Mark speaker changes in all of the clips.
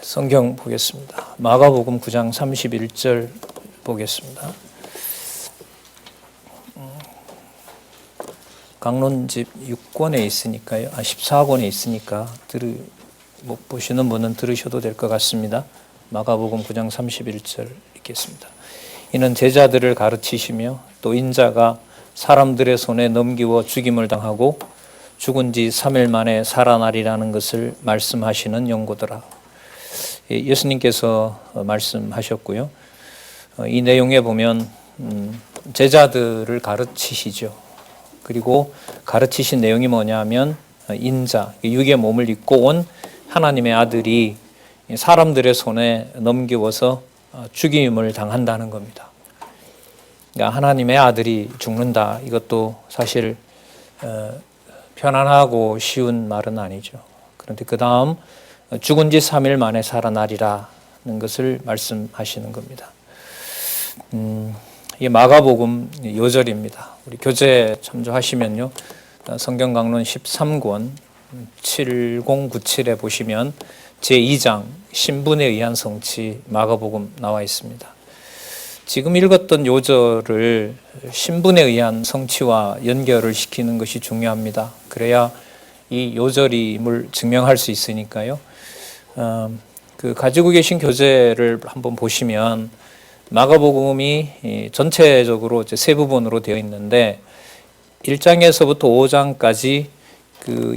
Speaker 1: 성경 보겠습니다. 마가복음 9장 31절 보겠습니다. 강론집 6권에 있으니까요. 14권에 있으니까 못 보시는 분은 들으셔도 될 것 같습니다. 마가복음 9장 31절 읽겠습니다. 이는 제자들을 가르치시며 또 인자가 사람들의 손에 넘기워 죽임을 당하고 죽은 지 3일 만에 살아나리라는 것을 말씀하시는 연고더라. 예수님께서 말씀하셨고요. 이 내용에 보면 제자들을 가르치시죠. 그리고 가르치신 내용이 뭐냐면 인자, 육의 몸을 입고 온 하나님의 아들이 사람들의 손에 넘겨워서 죽임을 당한다는 겁니다. 그러니까 하나님의 아들이 죽는다. 이것도 사실 편안하고 쉬운 말은 아니죠. 그런데 그 다음 죽은 지 3일 만에 살아나리라는 것을 말씀하시는 겁니다. 이게 마가복음 요절입니다. 우리 교재 참조하시면요. 성경 강론 13권 7097에 보시면 제2장 신분에 의한 성취 마가복음 나와 있습니다. 지금 읽었던 요절을 신분에 의한 성취와 연결을 시키는 것이 중요합니다. 그래야 이 요절임을 증명할 수 있으니까요. 가지고 계신 교재를 한번 보시면 마가복음이 전체적으로 세 부분으로 되어 있는데 1장에서부터 5장까지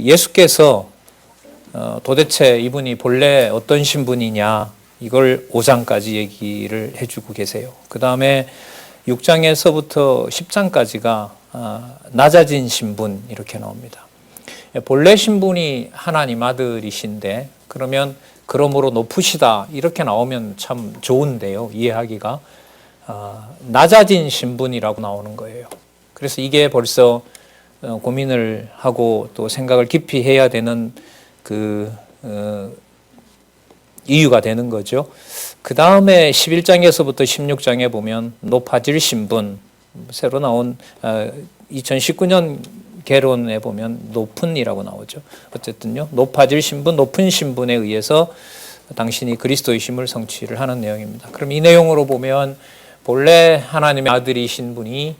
Speaker 1: 예수께서 도대체 이분이 본래 어떤 신분이냐 이걸 5장까지 얘기를 해주고 계세요. 그 다음에 6장에서부터 10장까지가 낮아진 신분 이렇게 나옵니다. 본래 신분이 하나님 아들이신데 그러므로 높으시다 이렇게 나오면 참 좋은데요. 이해하기가 낮아진 신분이라고 나오는 거예요. 그래서 이게 벌써 고민을 하고 또 생각을 깊이 해야 되는 이유가 되는 거죠. 그 다음에 11장에서부터 16장에 보면 높아질 신분, 새로 나온 2019년 개론에 보면 높은이라고 나오죠. 어쨌든요, 높아질 신분, 높은 신분에 의해서 당신이 그리스도이심을 성취를 하는 내용입니다. 그럼 이 내용으로 보면 본래 하나님의 아들이신 분이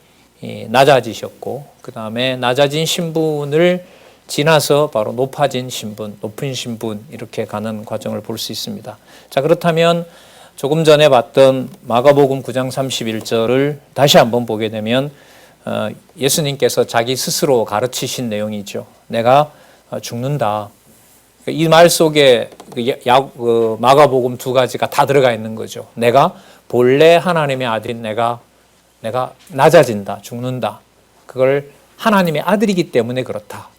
Speaker 1: 낮아지셨고, 그 다음에 낮아진 신분을 지나서 바로 높아진 신분, 높은 신분 이렇게 가는 과정을 볼 수 있습니다. 자, 그렇다면 조금 전에 봤던 마가복음 9장 31절을 다시 한번 보게 되면 예수님께서 자기 스스로 가르치신 내용이죠. 내가 죽는다. 이 말 속에 마가복음 두 가지가 다 들어가 있는 거죠. 내가 본래 하나님의 아들인 내가 낮아진다, 죽는다. 그걸 하나님의 아들이기 때문에 그렇다.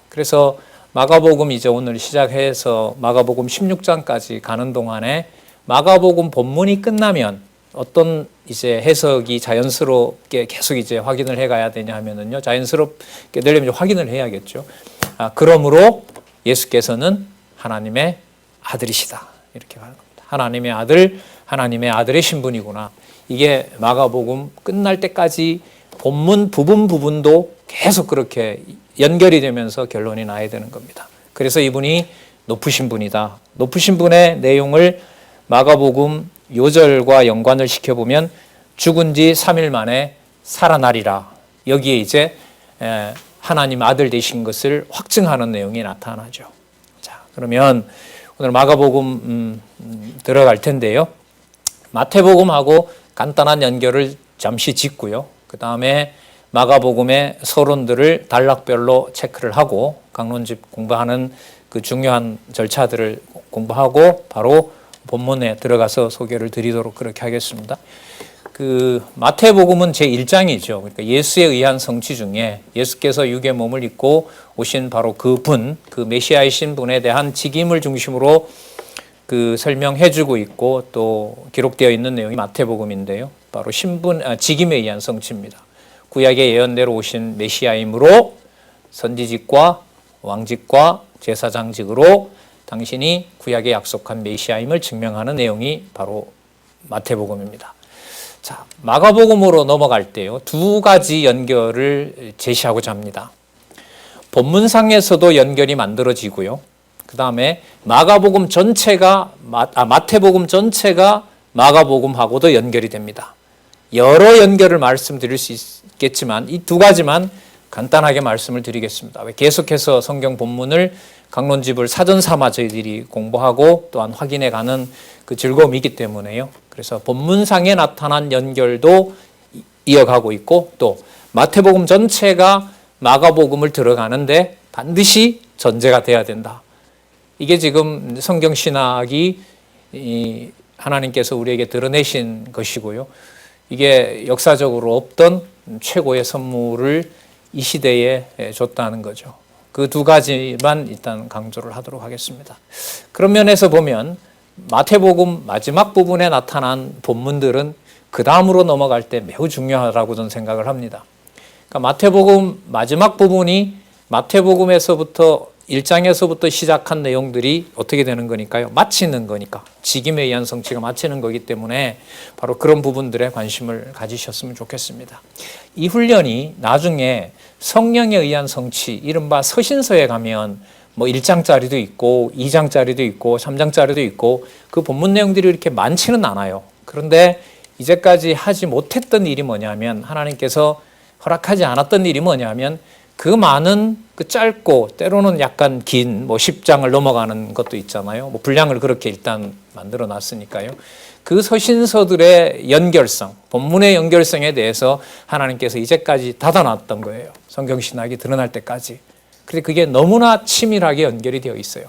Speaker 1: 그래서 마가복음 이제 오늘 시작해서 마가복음 16장까지 가는 동안에 마가복음 본문이 끝나면 어떤 이제 해석이 자연스럽게 계속 이제 확인을 해 가야 되냐 하면은요. 자연스럽게 되려면 확인을 해야겠죠. 그러므로 예수께서는 하나님의 아들이시다. 이렇게 가는 겁니다. 하나님의 아들, 하나님의 아들의 신분이구나. 이게 마가복음 끝날 때까지 본문 부분도 계속 그렇게 연결이 되면서 결론이 나야 되는 겁니다. 그래서 이분이 높으신 분이다. 높으신 분의 내용을 마가복음 요절과 연관을 시켜보면 죽은 지 3일 만에 살아나리라. 여기에 이제 하나님 아들 되신 것을 확증하는 내용이 나타나죠. 자, 그러면 오늘 마가복음 들어갈 텐데요. 마태복음하고 간단한 연결을 잠시 짓고요. 그 다음에 마가복음의 서론들을 단락별로 체크를 하고 강론집 공부하는 그 중요한 절차들을 공부하고 바로 본문에 들어가서 소개를 드리도록 그렇게 하겠습니다. 마태복음은 제1장이죠. 그러니까 예수에 의한 성취 중에 예수께서 육의 몸을 입고 오신 바로 그 메시아이신 분에 대한 직임을 중심으로 설명해주고 있고 또 기록되어 있는 내용이 마태복음인데요. 바로 직임에 의한 성취입니다. 구약의 예언대로 오신 메시아이므로 선지직과 왕직과 제사장직으로 당신이 구약에 약속한 메시아임을 증명하는 내용이 바로 마태복음입니다. 자, 마가복음으로 넘어갈 때요. 두 가지 연결을 제시하고자 합니다. 본문상에서도 연결이 만들어지고요. 그 다음에 마태복음 전체가 마가복음하고도 연결이 됩니다. 여러 연결을 말씀드릴 수 있겠지만 이 두 가지만 간단하게 말씀을 드리겠습니다. 계속해서 성경 본문을 강론집을 사전 삼아 저희들이 공부하고 또한 확인해 가는 그 즐거움이기 때문에요. 그래서 본문상에 나타난 연결도 이어가고 있고 또 마태복음 전체가 마가복음을 들어가는데 반드시 전제가 돼야 된다. 이게 지금 성경신학이 하나님께서 우리에게 드러내신 것이고요. 이게 역사적으로 없던 최고의 선물을 이 시대에 줬다는 거죠. 그 두 가지만 일단 강조를 하도록 하겠습니다. 그런 면에서 보면 마태복음 마지막 부분에 나타난 본문들은 그 다음으로 넘어갈 때 매우 중요하다고 저는 생각을 합니다. 그러니까 마태복음 마지막 부분이 마태복음에서부터 1장에서부터 시작한 내용들이 어떻게 되는 거니까요? 마치는 거니까. 직임에 의한 성취가 마치는 거기 때문에 바로 그런 부분들에 관심을 가지셨으면 좋겠습니다. 이 훈련이 나중에 성령에 의한 성취, 이른바 서신서에 가면 뭐 1장짜리도 있고 2장짜리도 있고 3장짜리도 있고 그 본문 내용들이 이렇게 많지는 않아요. 그런데 이제까지 하지 못했던 일이 뭐냐면 하나님께서 허락하지 않았던 일이 뭐냐면 그 많은 그 짧고 때로는 약간 긴 뭐 10장을 넘어가는 것도 있잖아요. 뭐 분량을 그렇게 일단 만들어 놨으니까요. 그 서신서들의 연결성, 본문의 연결성에 대해서 하나님께서 이제까지 닫아놨던 거예요. 성경신학이 드러날 때까지. 그런데 그게 너무나 치밀하게 연결이 되어 있어요.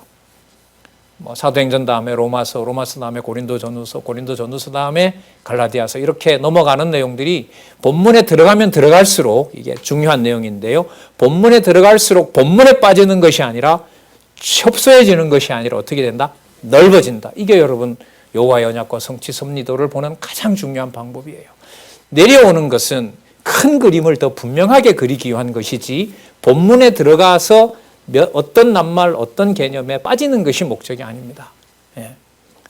Speaker 1: 뭐 사도행전 다음에 로마서 다음에 고린도전후서 다음에 갈라디아서 이렇게 넘어가는 내용들이 본문에 들어가면 들어갈수록 이게 중요한 내용인데요. 본문에 들어갈수록 본문에 빠지는 것이 아니라 협소해지는 것이 아니라 어떻게 된다? 넓어진다. 이게 여러분 여호와의 언약과 성취 섭리도를 보는 가장 중요한 방법이에요. 내려오는 것은 큰 그림을 더 분명하게 그리기 위한 것이지 본문에 들어가서 어떤 낱말, 어떤 개념에 빠지는 것이 목적이 아닙니다. 예.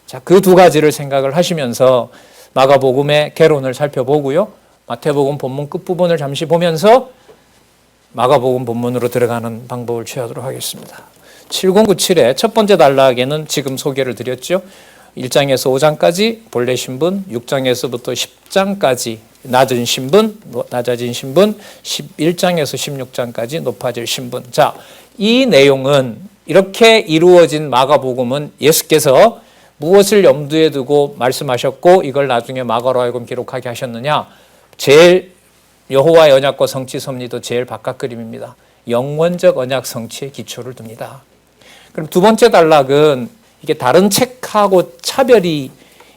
Speaker 1: 자, 그 두 가지를 생각을 하시면서 마가복음의 개론을 살펴보고요. 마태복음 본문 끝부분을 잠시 보면서 마가복음 본문으로 들어가는 방법을 취하도록 하겠습니다. 7097의 첫 번째 단락에는 지금 소개를 드렸죠. 1장에서 5장까지 본래 신분, 6장에서부터 10장까지 낮은 신분, 낮아진 신분, 11장에서 16장까지 높아질 신분. 자, 이 내용은 이렇게 이루어진 마가복음은 예수께서 무엇을 염두에 두고 말씀하셨고 이걸 나중에 마가로 하여금 기록하게 하셨느냐? 제일 여호와의 언약과 성취 섭리도 제일 바깥 그림입니다. 영원적 언약 성취에 기초를 둡니다. 그럼 두 번째 단락은 이게 다른 책하고 차별이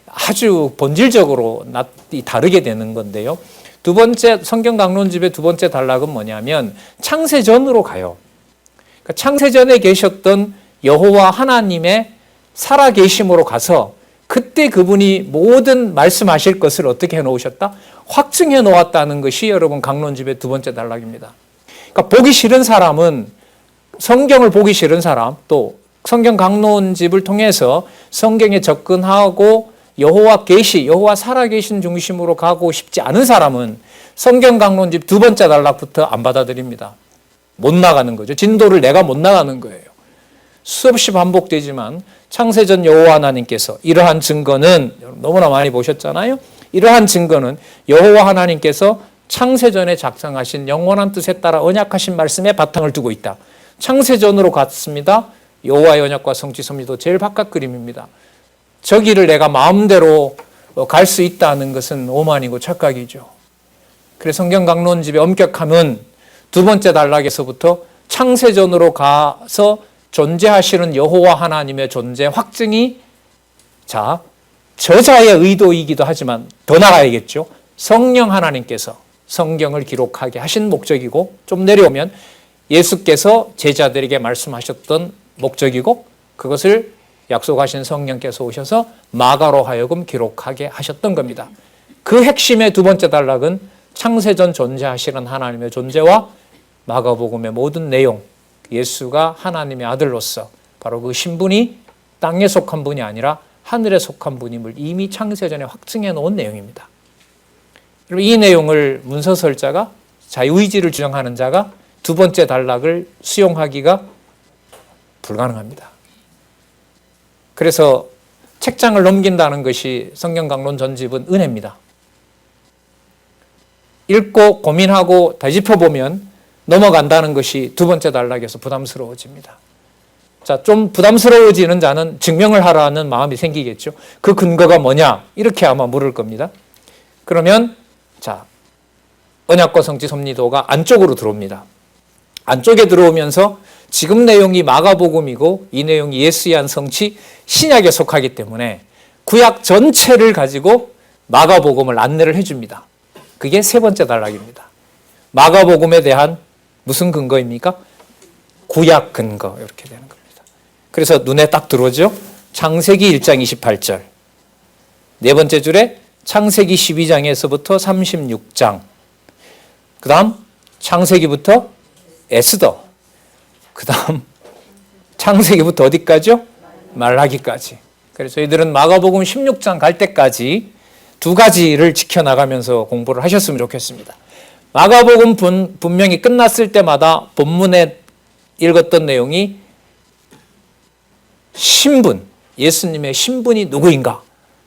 Speaker 1: 아주 본질적으로 다르게 되는 건데요. 두 번째 성경 강론집의 두 번째 단락은 뭐냐면 창세전으로 가요. 그러니까 창세전에 계셨던 여호와 하나님의 살아계심으로 가서 그때 그분이 모든 말씀하실 것을 어떻게 해놓으셨다? 확증해 놓았다는 것이 여러분 강론집의 두 번째 단락입니다. 그러니까 보기 싫은 사람은 성경을 보기 싫은 사람 또 성경 강론집을 통해서 성경에 접근하고 여호와 계시, 여호와 살아계신 중심으로 가고 싶지 않은 사람은 성경 강론집 두 번째 단락부터 안 받아들입니다. 못 나가는 거죠. 진도를 내가 못 나가는 거예요. 수없이 반복되지만 창세전 여호와 하나님께서 이러한 증거는 너무나 많이 보셨잖아요. 이러한 증거는 여호와 하나님께서 창세전에 작성하신 영원한 뜻에 따라 언약하신 말씀에 바탕을 두고 있다. 창세전으로 갔습니다. 여호와의 언약과 성취 섭리도 제일 바깥 그림입니다. 저기를 내가 마음대로 갈 수 있다는 것은 오만이고 착각이죠. 그래서 성경 강론집의 엄격함은 두 번째 단락에서부터 창세전으로 가서 존재하시는 여호와 하나님의 존재 확증이 자 저자의 의도이기도 하지만 더 나가야겠죠. 성령 하나님께서 성경을 기록하게 하신 목적이고 좀 내려오면 예수께서 제자들에게 말씀하셨던 목적이고 그것을 약속하신 성령께서 오셔서 마가로 하여금 기록하게 하셨던 겁니다. 그 핵심의 두 번째 단락은 창세전 존재하시는 하나님의 존재와 마가복음의 모든 내용, 예수가 하나님의 아들로서 바로 그 신분이 땅에 속한 분이 아니라 하늘에 속한 분임을 이미 창세전에 확증해 놓은 내용입니다. 그리고 이 내용을 문서설자가 자유의지를 주장하는 자가 두 번째 단락을 수용하기가 불가능합니다. 그래서 책장을 넘긴다는 것이 성경 강론 전집은 은혜입니다. 읽고 고민하고 되짚어보면 넘어간다는 것이 두 번째 단락에서 부담스러워집니다. 자, 좀 부담스러워지는 자는 증명을 하라는 마음이 생기겠죠. 그 근거가 뭐냐? 이렇게 아마 물을 겁니다. 그러면 자, 언약과 성취 섭리도가 안쪽으로 들어옵니다. 안쪽에 들어오면서 지금 내용이 마가복음이고 이 내용이 예수의 한 성취 신약에 속하기 때문에 구약 전체를 가지고 마가복음을 안내를 해줍니다. 그게 세 번째 단락입니다. 마가복음에 대한 무슨 근거입니까? 구약 근거 이렇게 되는 겁니다. 그래서 눈에 딱 들어오죠. 창세기 1장 28절. 네 번째 줄에 창세기 12장에서부터 36장. 그 다음 창세기부터 에스더. 그 다음 창세기부터 어디까지요? 말라기까지. 그래서 저희들은 마가복음 16장 갈 때까지 두 가지를 지켜나가면서 공부를 하셨으면 좋겠습니다. 마가복음 분명히 끝났을 때마다 본문에 읽었던 내용이 신분, 예수님의 신분이 누구인가?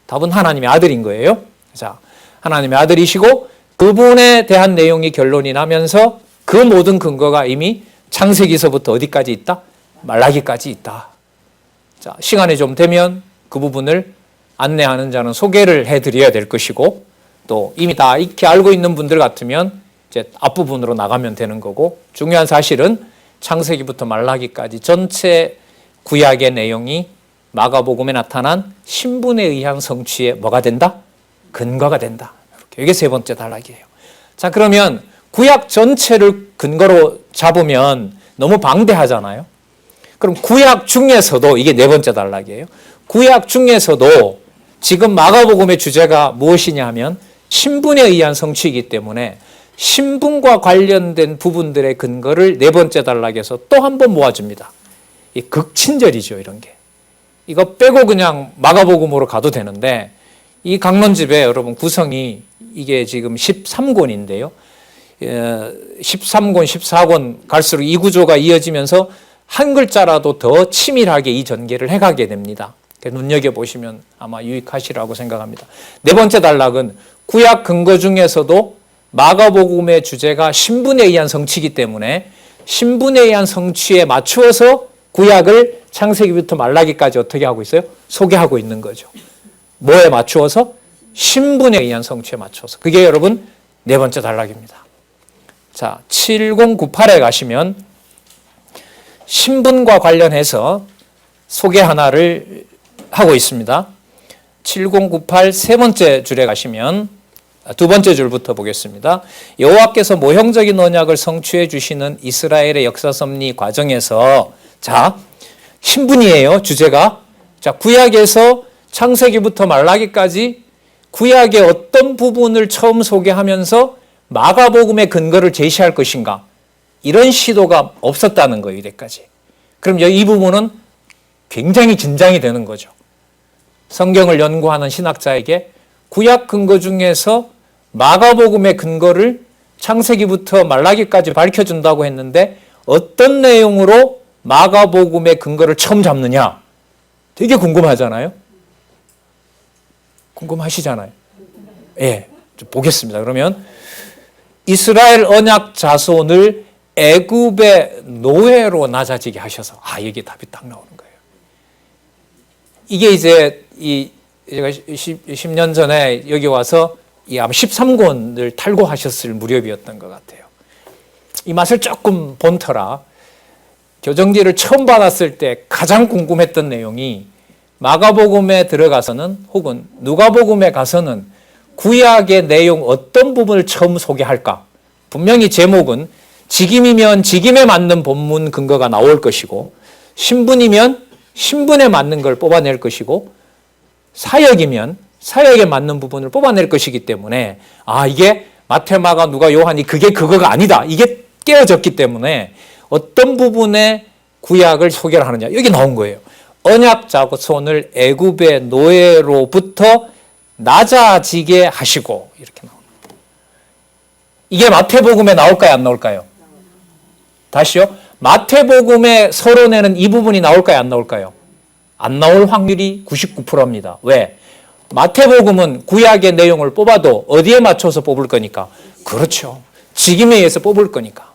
Speaker 1: 답은 하나님의 아들인 거예요. 자, 하나님의 아들이시고 그분에 대한 내용이 결론이 나면서 그 모든 근거가 이미 창세기서부터 어디까지 있다? 말라기까지 있다. 자, 시간이 좀 되면 그 부분을 안내하는 자는 소개를 해드려야 될 것이고 또 이미 다 익히 알고 있는 분들 같으면 이제 앞부분으로 나가면 되는 거고 중요한 사실은 창세기부터 말라기까지 전체 구약의 내용이 마가복음에 나타난 신분에 의한 성취에 뭐가 된다? 근거가 된다. 이게 세 번째 단락이에요. 자, 그러면 구약 전체를 근거로 잡으면 너무 방대하잖아요. 그럼 구약 중에서도 이게 네 번째 단락이에요. 구약 중에서도 지금 마가복음의 주제가 무엇이냐 하면 신분에 의한 성취이기 때문에 신분과 관련된 부분들의 근거를 네 번째 단락에서 또 한 번 모아줍니다. 이 극친절이죠, 이런 게. 이거 빼고 그냥 마가복음으로 가도 되는데 이 강론집에 여러분 구성이 이게 지금 13권인데요. 13권, 14권 갈수록 이 구조가 이어지면서 한 글자라도 더 치밀하게 이 전개를 해가게 됩니다. 눈여겨보시면 아마 유익하시라고 생각합니다. 네 번째 단락은 구약 근거 중에서도 마가복음의 주제가 신분에 의한 성취이기 때문에 신분에 의한 성취에 맞추어서 구약을 창세기부터 말라기까지 어떻게 하고 있어요? 소개하고 있는 거죠. 뭐에 맞추어서? 신분에 의한 성취에 맞춰서. 그게 여러분 네 번째 단락입니다. 자, 7098에 가시면 신분과 관련해서 소개 하나를 하고 있습니다. 7098 세 번째 줄에 가시면 두 번째 줄부터 보겠습니다. 여호와께서 모형적인 언약을 성취해 주시는 이스라엘의 역사 섭리 과정에서 자, 신분이에요, 주제가. 자, 구약에서 창세기부터 말라기까지 구약의 어떤 부분을 처음 소개하면서 마가복음의 근거를 제시할 것인가? 이런 시도가 없었다는 거예요, 이때까지. 그럼 이 부분은 굉장히 긴장이 되는 거죠. 성경을 연구하는 신학자에게 구약 근거 중에서 마가복음의 근거를 창세기부터 말라기까지 밝혀준다고 했는데 어떤 내용으로 마가복음의 근거를 처음 잡느냐? 되게 궁금하잖아요. 궁금하시잖아요. 예, 좀 보겠습니다. 그러면 이스라엘 언약 자손을 애굽의 노예로 낮아지게 하셔서 여기에 답이 딱 나오는 거예요. 이게 이제 제가 10년 전에 여기 와서 아마 13권을 탈고하셨을 무렵이었던 것 같아요. 이 맛을 조금 본 터라 교정지를 처음 받았을 때 가장 궁금했던 내용이 마가복음에 들어가서는 혹은 누가복음에 가서는 구약의 내용 어떤 부분을 처음 소개할까? 분명히 제목은 직임이면 직임에 맞는 본문 근거가 나올 것이고 신분이면 신분에 맞는 걸 뽑아낼 것이고 사역이면 사역에 맞는 부분을 뽑아낼 것이기 때문에 이게 마태, 마가, 누가, 요한이 그게 그거가 아니다. 이게 깨어졌기 때문에 어떤 부분에 구약을 소개를 하느냐. 여기 나온 거예요. 언약 자손을 애굽의 노예로부터 낮아지게 하시고 이렇게 나옵니다. 이게 마태복음에 나올까요? 안 나올까요? 다시요. 마태복음의 서론에는 이 부분이 나올까요? 안 나올까요? 안 나올 확률이 99%입니다. 왜? 마태복음은 구약의 내용을 뽑아도 어디에 맞춰서 뽑을 거니까? 그렇죠. 직임에 의해서 뽑을 거니까.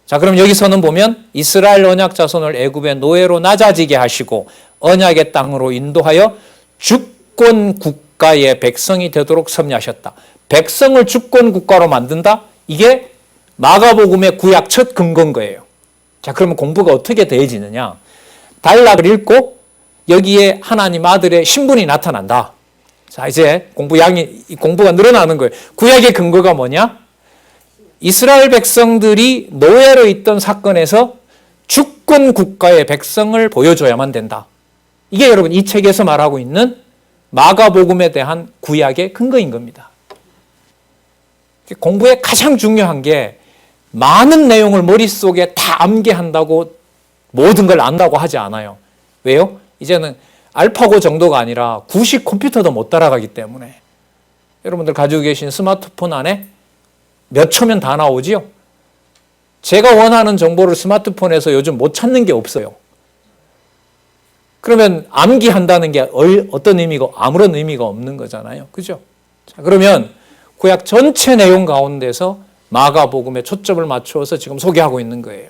Speaker 1: 자, 그럼 여기서는 보면 이스라엘 언약 자손을 애굽의 노예로 낮아지게 하시고 언약의 땅으로 인도하여 주권 국가의 백성이 되도록 섭리하셨다. 백성을 주권 국가로 만든다? 이게 마가복음의 구약 첫 근거인 거예요. 자, 그러면 공부가 어떻게 되어지느냐? 단락을 읽고 여기에 하나님 아들의 신분이 나타난다. 자, 이제 공부가 늘어나는 거예요. 구약의 근거가 뭐냐? 이스라엘 백성들이 노예로 있던 사건에서 주권 국가의 백성을 보여줘야만 된다. 이게 여러분 이 책에서 말하고 있는 마가복음에 대한 구약의 근거인 겁니다. 공부에 가장 중요한 게 많은 내용을 머릿속에 다 암기한다고 모든 걸 안다고 하지 않아요. 왜요? 이제는 알파고 정도가 아니라 구식 컴퓨터도 못 따라가기 때문에. 여러분들 가지고 계신 스마트폰 안에 몇 초면 다 나오지요? 제가 원하는 정보를 스마트폰에서 요즘 못 찾는 게 없어요. 그러면 암기한다는 게 어떤 의미고 아무런 의미가 없는 거잖아요. 그죠? 자, 그러면 구약 전체 내용 가운데서 마가복음에 초점을 맞추어서 지금 소개하고 있는 거예요.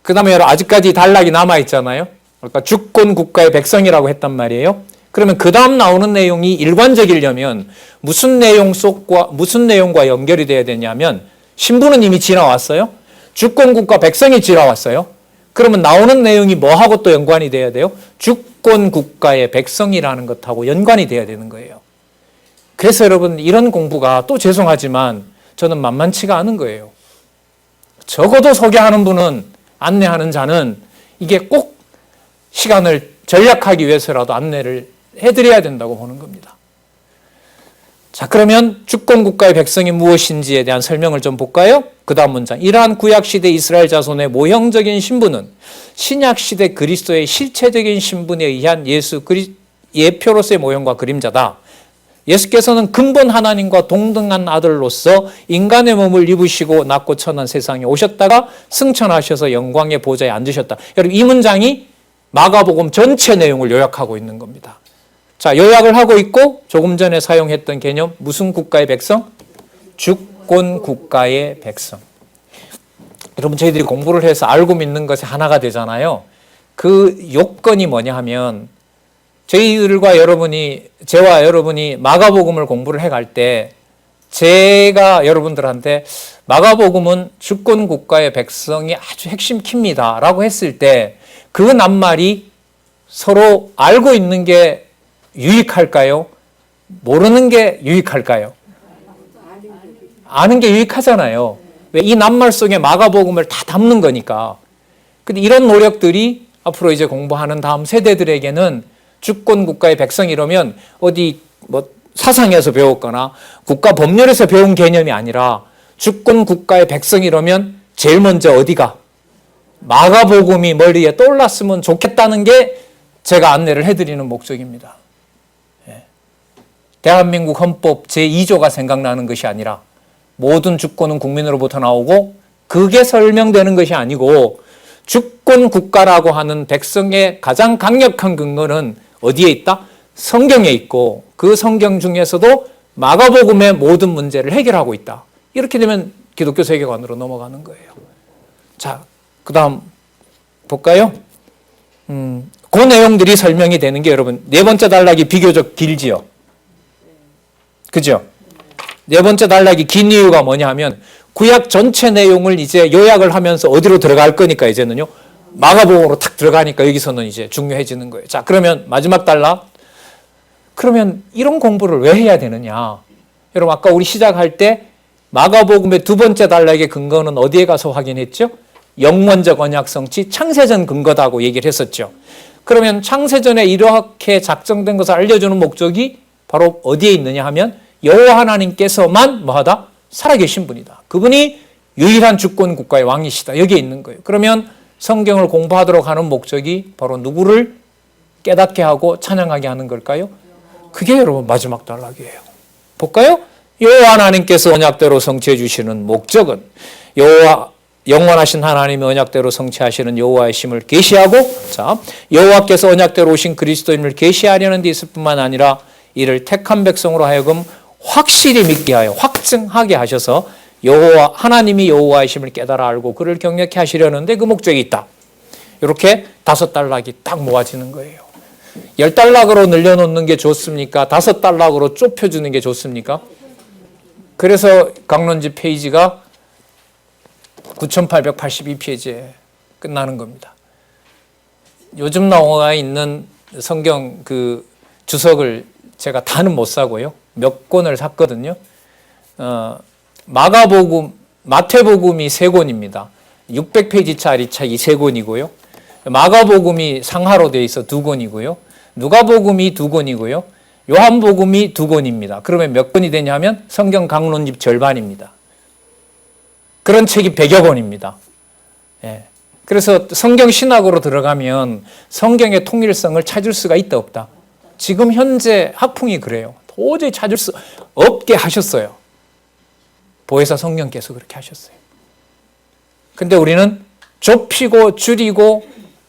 Speaker 1: 그 다음에 아직까지 단락이 남아있잖아요. 그러니까 주권 국가의 백성이라고 했단 말이에요. 그러면 그 다음 나오는 내용이 일관적이려면 무슨 내용과 연결이 돼야 되냐면 신분은 이미 지나왔어요. 주권 국가 백성이 지나왔어요. 그러면 나오는 내용이 뭐하고 또 연관이 돼야 돼요? 주권 국가의 백성이라는 것하고 연관이 돼야 되는 거예요. 그래서 여러분 이런 공부가 또 죄송하지만 저는 만만치가 않은 거예요. 적어도 소개하는 분은 안내하는 자는 이게 꼭 시간을 절약하기 위해서라도 안내를 해드려야 된다고 보는 겁니다. 자, 그러면 주권국가의 백성이 무엇인지에 대한 설명을 좀 볼까요? 그 다음 문장. 이러한 구약시대 이스라엘 자손의 모형적인 신분은 신약시대 그리스도의 실체적인 신분에 의한 예표로서의 모형과 그림자다. 예수께서는 근본 하나님과 동등한 아들로서 인간의 몸을 입으시고 낮고 천한 세상에 오셨다가 승천하셔서 영광의 보좌에 앉으셨다. 여러분 이 문장이 마가복음 전체 내용을 요약하고 있는 겁니다. 자, 요약을 하고 있고 조금 전에 사용했던 개념 무슨 국가의 백성? 주권 국가의 백성. 여러분 저희들이 공부를 해서 알고 믿는 것이 하나가 되잖아요. 그 요건이 뭐냐 하면 저희들과 저와 여러분이 마가복음을 공부를 해갈 때 제가 여러분들한테 마가복음은 주권 국가의 백성이 아주 핵심 키입니다 라고 했을 때 그 낱말이 서로 알고 있는 게 유익할까요? 모르는 게 유익할까요? 아는 게 유익하잖아요. 왜? 이 낱말 속에 마가복음을 다 담는 거니까. 근데 이런 노력들이 앞으로 이제 공부하는 다음 세대들에게는 주권 국가의 백성 이러면 어디 사상에서 배웠거나 국가 법률에서 배운 개념이 아니라 주권 국가의 백성 이러면 제일 먼저 어디가? 마가복음이 머리에 떠올랐으면 좋겠다는 게 제가 안내를 해드리는 목적입니다. 대한민국 헌법 제2조가 생각나는 것이 아니라 모든 주권은 국민으로부터 나오고 그게 설명되는 것이 아니고 주권 국가라고 하는 백성의 가장 강력한 근거는 어디에 있다? 성경에 있고 그 성경 중에서도 마가복음의 모든 문제를 해결하고 있다. 이렇게 되면 기독교 세계관으로 넘어가는 거예요. 자, 그 다음 볼까요? 그 내용들이 설명이 되는 게 여러분 네 번째 단락이 비교적 길지요. 그죠? 네 번째 단락이 긴 이유가 뭐냐 하면 구약 전체 내용을 이제 요약을 하면서 어디로 들어갈 거니까 이제는요. 마가복음으로 탁 들어가니까 여기서는 이제 중요해지는 거예요. 자, 그러면 마지막 단락. 그러면 이런 공부를 왜 해야 되느냐? 여러분 아까 우리 시작할 때 마가복음의 두 번째 단락의 근거는 어디에 가서 확인했죠? 영원적 언약 성취 창세전 근거다고 얘기를 했었죠. 그러면 창세전에 이렇게 작정된 것을 알려주는 목적이 바로 어디에 있느냐 하면 여호와 하나님께서만 뭐하다? 살아계신 분이다. 그분이 유일한 주권 국가의 왕이시다. 여기에 있는 거예요. 그러면 성경을 공부하도록 하는 목적이 바로 누구를 깨닫게 하고 찬양하게 하는 걸까요? 그게 여러분 마지막 단락이에요. 볼까요? 여호와 하나님께서 언약대로 성취해 주시는 목적은 여호와 영원하신 하나님의 언약대로 성취하시는 여호와의 심을 계시하고, 자, 여호와께서 언약대로 오신 그리스도인을 계시하려는 데 있을 뿐만 아니라 이를 택한 백성으로 하여금 확실히 믿게 하여 확증하게 하셔서 여호와 하나님이 여호와의 심을 깨달아 알고 그를 경외케 하시려는데 그 목적이 있다. 이렇게 5단락이 딱 모아지는 거예요. 10단락으로 늘려놓는 게 좋습니까? 5단락으로 좁혀주는 게 좋습니까? 그래서 강론집 페이지가 9,882페이지에 끝나는 겁니다. 요즘 나와 있는 성경 그 주석을 제가 다는 못 사고요. 몇 권을 샀거든요. 마가복음, 마태복음이 3권입니다. 600페이지짜리 책이 3권이고요. 마가복음이 상하로 되어 있어 2권이고요. 누가복음이 2권이고요. 요한복음이 2권입니다. 그러면 몇 권이 되냐면 성경 강론집 절반입니다. 그런 책이 100여 권입니다. 예. 그래서 성경 신학으로 들어가면 성경의 통일성을 찾을 수가 있다 없다. 지금 현재 학풍이 그래요. 도저히 찾을 수 없게 하셨어요. 보혜사 성령께서 그렇게 하셨어요. 근데 우리는 좁히고 줄이고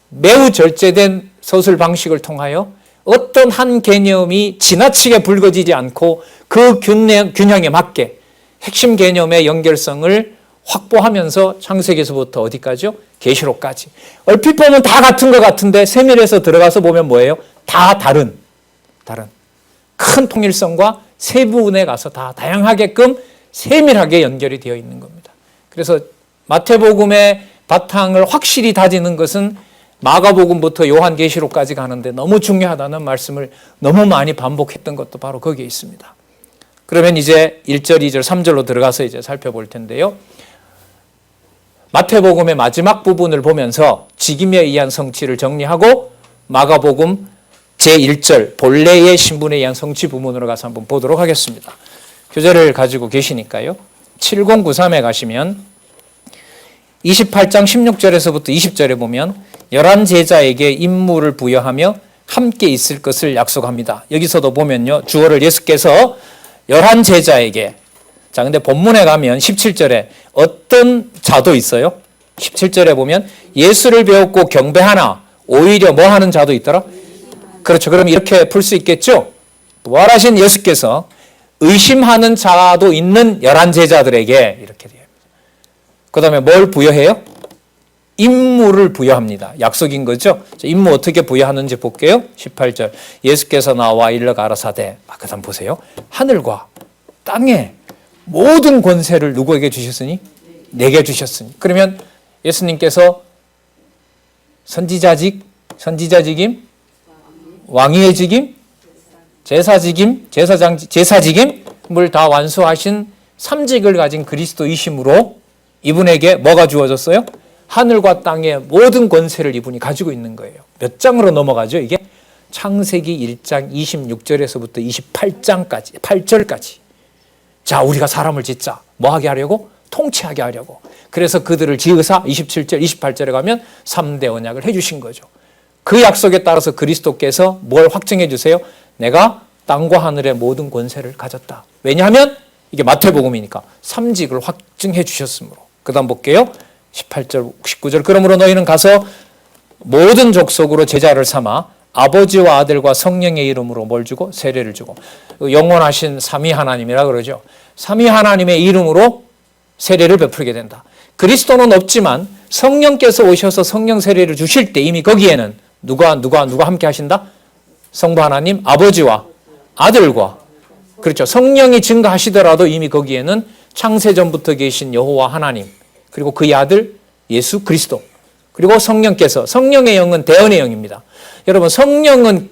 Speaker 1: 매우 절제된 서술 방식을 통하여 어떤 한 개념이 지나치게 붉어지지 않고 그 균형에 맞게 핵심 개념의 연결성을 확보하면서 창세기에서부터 어디까지요? 계시록까지. 얼핏 보면 다 같은 것 같은데 세밀해서 들어가서 보면 뭐예요? 다 다른 큰 통일성과 세부분에 가서 다 다양하게끔 세밀하게 연결이 되어 있는 겁니다. 그래서 마태복음의 바탕을 확실히 다지는 것은 마가복음부터 요한계시록까지 가는데 너무 중요하다는 말씀을 너무 많이 반복했던 것도 바로 거기에 있습니다. 그러면 이제 1절, 2절, 3절로 들어가서 이제 살펴볼 텐데요. 마태복음의 마지막 부분을 보면서 직임에 의한 성취를 정리하고 마가복음 제1절 본래의 신분에 의한 성취 부문으로 가서 한번 보도록 하겠습니다. 교재를 가지고 계시니까요. 7093에 가시면 28장 16절에서부터 20절에 보면 11 제자에게 임무를 부여하며 함께 있을 것을 약속합니다. 여기서도 보면요. 주어를 예수께서 11 제자에게, 자, 근데 본문에 가면 17절에 어떤 자도 있어요. 17절에 보면 예수를 배웠고 경배하나 오히려 뭐 하는 자도 있더라? 그렇죠. 그럼 이렇게 풀 수 있겠죠? 부활하신 예수께서 의심하는 자도 있는 11 제자들에게 이렇게 돼요. 그 다음에 뭘 부여해요? 임무를 부여합니다. 약속인 거죠? 임무 어떻게 부여하는지 볼게요. 18절. 예수께서 나와 일러 가라사대. 그 다음 보세요. 하늘과 땅에 모든 권세를 누구에게 주셨으니? 내게 주셨으니. 그러면 예수님께서 선지자직임, 왕위의 직임, 제사직임을 다 완수하신 3직을 가진 그리스도이심으로 이분에게 뭐가 주어졌어요? 하늘과 땅의 모든 권세를 이분이 가지고 있는 거예요. 몇 장으로 넘어가죠, 이게? 창세기 1장 26절에서부터 28장까지, 8절까지. 자, 우리가 사람을 짓자. 뭐 하게 하려고? 통치하게 하려고. 그래서 그들을 지으사 27절, 28절에 가면 3대 언약을 해주신 거죠. 그 약속에 따라서 그리스도께서 뭘 확증해 주세요? 내가 땅과 하늘의 모든 권세를 가졌다. 왜냐하면 이게 마태복음이니까 3직을 확증해 주셨으므로. 그 다음 볼게요. 18절, 19절. 그러므로 너희는 가서 모든 족속으로 제자를 삼아 아버지와 아들과 성령의 이름으로 뭘 주고? 세례를 주고. 영원하신 삼위 하나님이라 그러죠. 삼위 하나님의 이름으로 세례를 베풀게 된다. 그리스도는 없지만 성령께서 오셔서 성령 세례를 주실 때 이미 거기에는 누가 함께 하신다? 성부 하나님, 아버지와 아들과, 그렇죠. 성령이 증가하시더라도 이미 거기에는 창세전부터 계신 여호와 하나님, 그리고 그의 아들 예수 그리스도, 그리고 성령께서, 성령의 영은 대언의 영입니다. 여러분, 성령은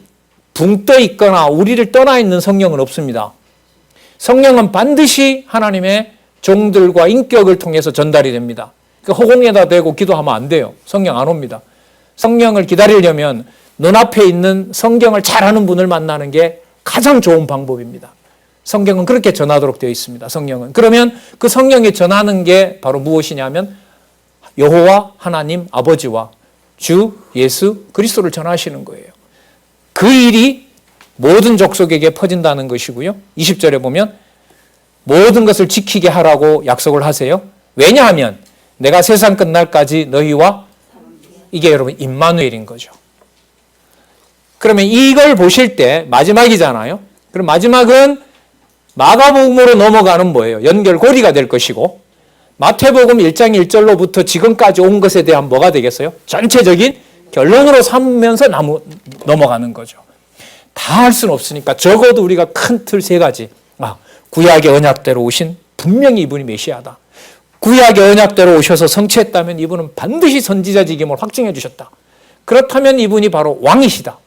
Speaker 1: 붕 떠 있거나 우리를 떠나 있는 성령은 없습니다. 성령은 반드시 하나님의 종들과 인격을 통해서 전달이 됩니다. 그러니까 허공에다 대고 기도하면 안 돼요. 성령 안 옵니다. 성령을 기다리려면 눈앞에 있는 성경을 잘 아는 분을 만나는 게 가장 좋은 방법입니다. 성경은 그렇게 전하도록 되어 있습니다. 성령은. 그러면 그 성령이 전하는 게 바로 무엇이냐면 여호와 하나님 아버지와 주 예수 그리스도를 전하시는 거예요. 그 일이 모든 족속에게 퍼진다는 것이고요. 20절에 보면 모든 것을 지키게 하라고 약속을 하세요. 왜냐하면 내가 세상 끝날까지 너희와, 이게 여러분 임마누엘인 거죠. 그러면 이걸 보실 때 마지막이잖아요. 그럼 마지막은 마가복음으로 넘어가는 뭐예요? 연결고리가 될 것이고, 마태복음 1장 1절로부터 지금까지 온 것에 대한 뭐가 되겠어요? 전체적인 결론으로 삼으면서 넘어가는 거죠. 다 할 수는 없으니까 적어도 우리가 큰 틀 세 가지. 구약의 언약대로 오신 분명히 이분이 메시아다. 구약의 언약대로 오셔서 성취했다면 이분은 반드시 선지자직임을 확증해 주셨다. 그렇다면 이분이 바로 왕이시다.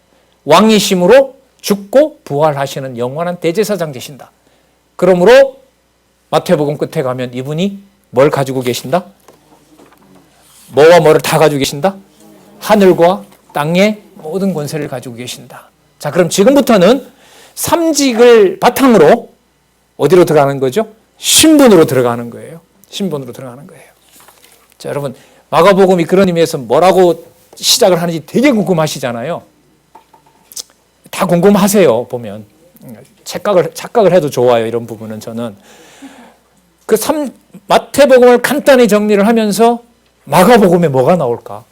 Speaker 1: 왕이심으로 죽고 부활하시는 영원한 대제사장 되신다. 그러므로 마태복음 끝에 가면 이분이 뭘 가지고 계신다? 뭐와 뭐를 다 가지고 계신다? 하늘과 땅의 모든 권세를 가지고 계신다. 자, 그럼 지금부터는 삼직을 바탕으로 어디로 들어가는 거죠? 신분으로 들어가는 거예요. 신분으로 들어가는 거예요. 자, 여러분, 마가복음이 그런 의미에서 뭐라고 시작을 하는지 되게 궁금하시잖아요. 다 궁금하세요, 보면. 착각을 해도 좋아요, 이런 부분은 저는. 마태복음을 간단히 정리를 하면서 마가복음에 뭐가 나올까?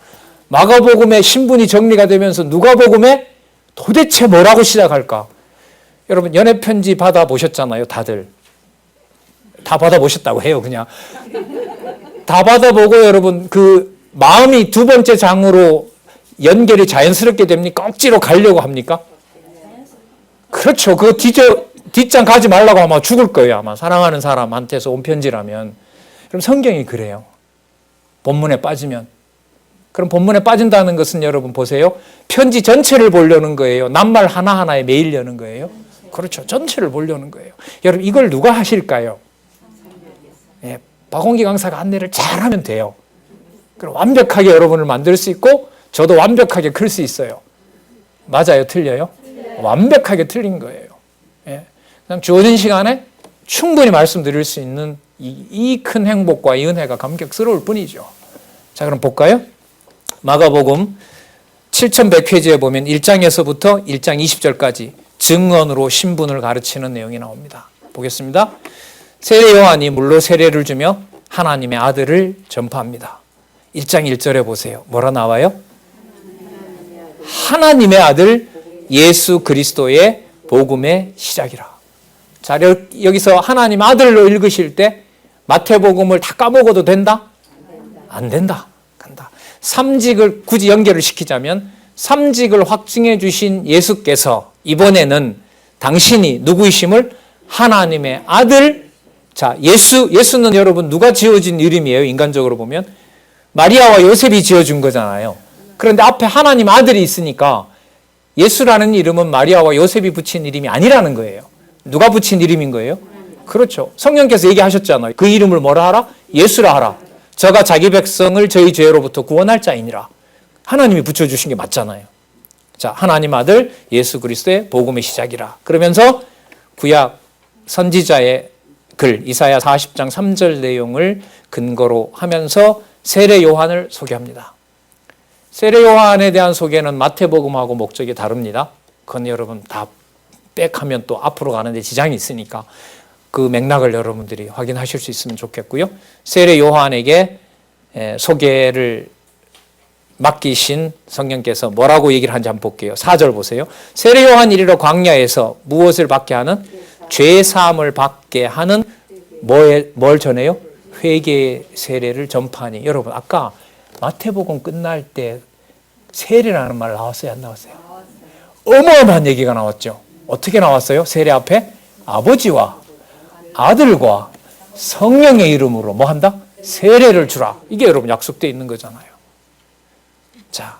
Speaker 1: 마가복음의 신분이 정리가 되면서 누가복음에 도대체 뭐라고 시작할까? 여러분, 연애편지 받아보셨잖아요, 다들. 다 받아보셨다고 해요, 그냥. 다 받아보고 여러분, 그 마음이 두 번째 장으로 연결이 자연스럽게 됩니까? 억지로 가려고 합니까? 그렇죠. 그 뒷장 가지 말라고 아마 죽을 거예요, 아마. 사랑하는 사람한테서 온 편지라면. 그럼 성경이 그래요. 본문에 빠지면. 그럼 본문에 빠진다는 것은 여러분 보세요. 편지 전체를 보려는 거예요. 낱말 하나하나에 매이려는 거예요. 그렇죠. 전체를 보려는 거예요. 여러분, 이걸 누가 하실까요? 예, 박홍기 강사가 안내를 잘하면 돼요. 그럼 완벽하게 여러분을 만들 수 있고 저도 완벽하게 클 수 있어요. 맞아요? 틀려요? 완벽하게 틀린 거예요. 예, 그냥 주어진 시간에 충분히 말씀드릴 수 있는 이 큰 행복과 이 은혜가 감격스러울 뿐이죠. 자, 그럼 볼까요? 마가복음 7100페이지에 보면 1장에서부터 1장 20절까지 증언으로 신분을 가르치는 내용이 나옵니다. 보겠습니다. 세례 요한이 물로 세례를 주며 하나님의 아들을 전파합니다. 1장 1절에 보세요. 뭐라 나와요? 하나님의 아들 예수 그리스도의 복음의 시작이라. 자, 여기서 하나님 아들로 읽으실 때 마태복음을 다 까먹어도 된다? 안 된다. 간다. 삼직을 굳이 연결을 시키자면 삼직을 확증해 주신 예수께서 이번에는 당신이 누구이심을 하나님의 아들, 자, 예수는 여러분 누가 지어진 이름이에요? 인간적으로 보면 마리아와 요셉이 지어준 거잖아요. 그런데 앞에 하나님 아들이 있으니까 예수라는 이름은 마리아와 요셉이 붙인 이름이 아니라는 거예요. 누가 붙인 이름인 거예요? 그렇죠. 성령께서 얘기하셨잖아요. 그 이름을 뭐라 하라? 예수라 하라. 저가 자기 백성을 저희 죄로부터 구원할 자이니라. 하나님이 붙여주신 게 맞잖아요. 자, 하나님 아들 예수 그리스도의 복음의 시작이라. 그러면서 구약 선지자의 글 이사야 40장 3절 내용을 근거로 하면서 세례 요한을 소개합니다. 세례 요한에 대한 소개는 마태복음하고 목적이 다릅니다. 그건 여러분 다 빽하면 또 앞으로 가는데 지장이 있으니까 그 맥락을 여러분들이 확인하실 수 있으면 좋겠고요. 세례 요한에게 소개를 맡기신 성령께서 뭐라고 얘기를 하는지 한번 볼게요. 4절 보세요. 세례 요한 이르러 광야에서 무엇을 받게 하는? 죄 사함을 받게 하는 뭘 전해요? 회개의 세례를 전파하니. 여러분 아까 마태복음 끝날 때 세례라는 말 나왔어요? 안 나왔어요? 어마어마한 얘기가 나왔죠. 어떻게 나왔어요? 세례 앞에 아버지와 아들과 성령의 이름으로 뭐 한다? 세례를 주라. 이게 여러분 약속되어 있는 거잖아요. 자,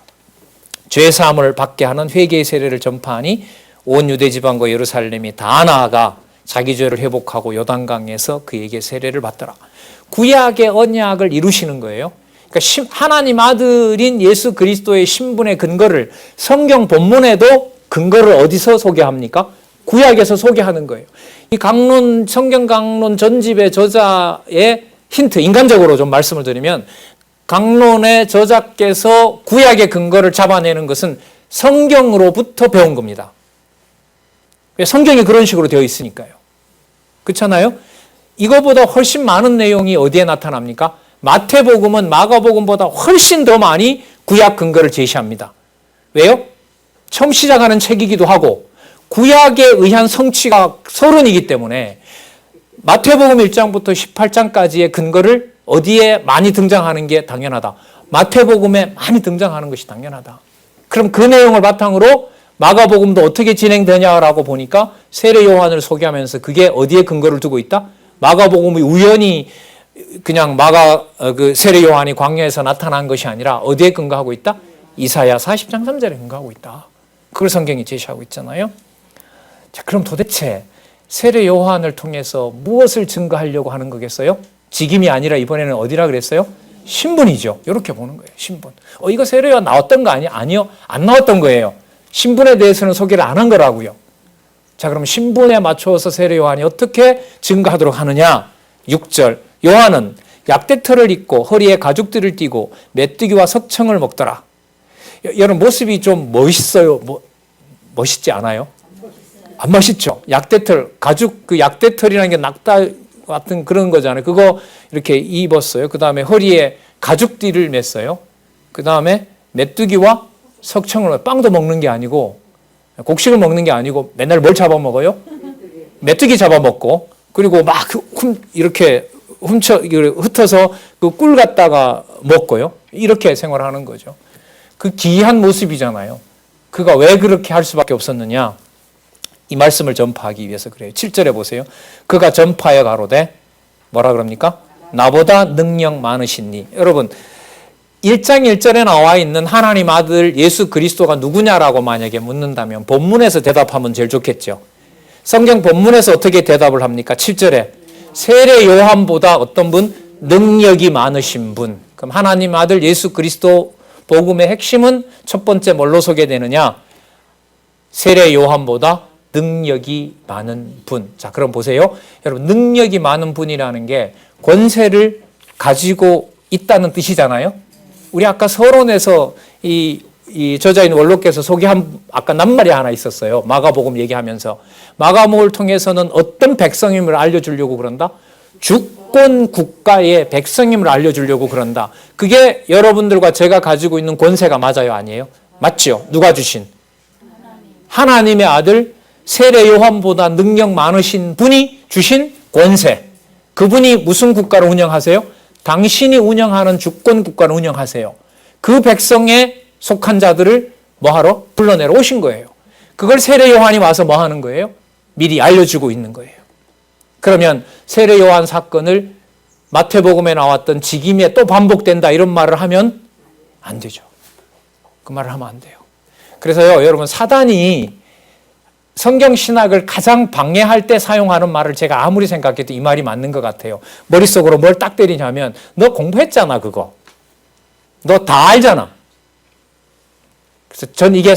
Speaker 1: 죄사함을 받게 하는 회개의 세례를 전파하니 온 유대지방과 예루살렘이 다 나아가 자기 죄를 회복하고 요단강에서 그에게 세례를 받더라. 구약의 언약을 이루시는 거예요. 그러니까 하나님 아들인 예수 그리스도의 신분의 근거를 성경 본문에도 근거를 어디서 소개합니까? 구약에서 소개하는 거예요. 이 강론, 성경 강론 전집의 저자의 힌트, 인간적으로 좀 말씀을 드리면 강론의 저자께서 구약의 근거를 잡아내는 것은 성경으로부터 배운 겁니다. 성경이 그런 식으로 되어 있으니까요. 그렇잖아요? 이거보다 훨씬 많은 내용이 어디에 나타납니까? 마태복음은 마가복음보다 훨씬 더 많이 구약 근거를 제시합니다. 왜요? 처음 시작하는 책이기도 하고 구약에 의한 성취가 서론이기 때문에 마태복음 1장부터 18장까지의 근거를 어디에 많이 등장하는 게 당연하다. 마태복음에 많이 등장하는 것이 당연하다. 그럼 그 내용을 바탕으로 마가복음도 어떻게 진행되냐라고 보니까 세례 요한을 소개하면서 그게 어디에 근거를 두고 있다? 마가복음이 우연히 그냥 그 세례 요한이 광야에서 나타난 것이 아니라 어디에 근거하고 있다? 이사야 40장 3절에 근거하고 있다. 그걸 성경이 제시하고 있잖아요. 자, 그럼 도대체 세례 요한을 통해서 무엇을 증거하려고 하는 거겠어요? 직임이 아니라 이번에는 어디라 그랬어요? 신분이죠. 이렇게 보는 거예요. 신분. 이거 세례 요한 나왔던 거 아니야? 아니요. 안 나왔던 거예요. 신분에 대해서는 소개를 안 한 거라고요. 자, 그럼 신분에 맞춰서 세례 요한이 어떻게 증거하도록 하느냐? 6절. 요한은 약대털을 입고 허리에 가죽들을 띠고 메뚜기와 석청을 먹더라. 여러분 모습이 좀 멋있어요? 멋있지 않아요? 안 멋있죠? 약대털, 가죽, 그 약대털이라는 게 낙타 같은 그런 거잖아요. 그거 이렇게 입었어요. 그 다음에 허리에 가죽띠를 맸어요. 그 다음에 메뚜기와 석청을, 빵도 먹는 게 아니고, 곡식을 먹는 게 아니고, 맨날 뭘 잡아먹어요? 메뚜기 잡아먹고, 그리고 막 이렇게 흩어서 그 꿀 갖다가 먹고요. 이렇게 생활하는 거죠. 그 기이한 모습이잖아요. 그가 왜 그렇게 할 수밖에 없었느냐? 이 말씀을 전파하기 위해서 그래요. 7절에 보세요. 그가 전파해 가로되 뭐라 그럽니까? 나보다 능력 많으시니. 여러분 1장 1절에 나와 있는 하나님 아들 예수 그리스도가 누구냐라고 만약에 묻는다면 본문에서 대답하면 제일 좋겠죠. 성경 본문에서 어떻게 대답을 합니까? 7절에 세례 요한보다 어떤 분? 능력이 많으신 분. 그럼 하나님 아들 예수 그리스도 복음의 핵심은 첫 번째 뭘로 소개되느냐? 세례 요한보다 능력이 많은 분. 자, 그럼 보세요. 여러분, 능력이 많은 분이라는 게 권세를 가지고 있다는 뜻이잖아요. 우리 아까 서론에서 이 저자인 원로께서 소개한 아까 낱말이 하나 있었어요. 마가복음 얘기하면서. 마가복음을 통해서는 어떤 백성임을 알려주려고 그런다? 주권 국가의 백성임을 알려주려고 그런다. 그게 여러분들과 제가 가지고 있는 권세가 맞아요? 아니에요? 맞죠? 누가 주신? 하나님의 아들 세례 요한보다 능력 많으신 분이 주신 권세. 그분이 무슨 국가를 운영하세요? 당신이 운영하는 주권 국가를 운영하세요. 그 백성에 속한 자들을 뭐하러? 불러내러 오신 거예요. 그걸 세례 요한이 와서 뭐 하는 거예요? 미리 알려주고 있는 거예요. 그러면 세례 요한 사건을 마태복음에 나왔던 직임에 또 반복된다 이런 말을 하면 안 되죠. 그 말을 하면 안 돼요. 그래서요, 여러분 사단이 성경 신학을 가장 방해할 때 사용하는 말을 제가 아무리 생각해도 이 말이 맞는 것 같아요. 머릿속으로 뭘 딱 때리냐면 너 공부했잖아 그거. 너 다 알잖아. 그래서 전 이게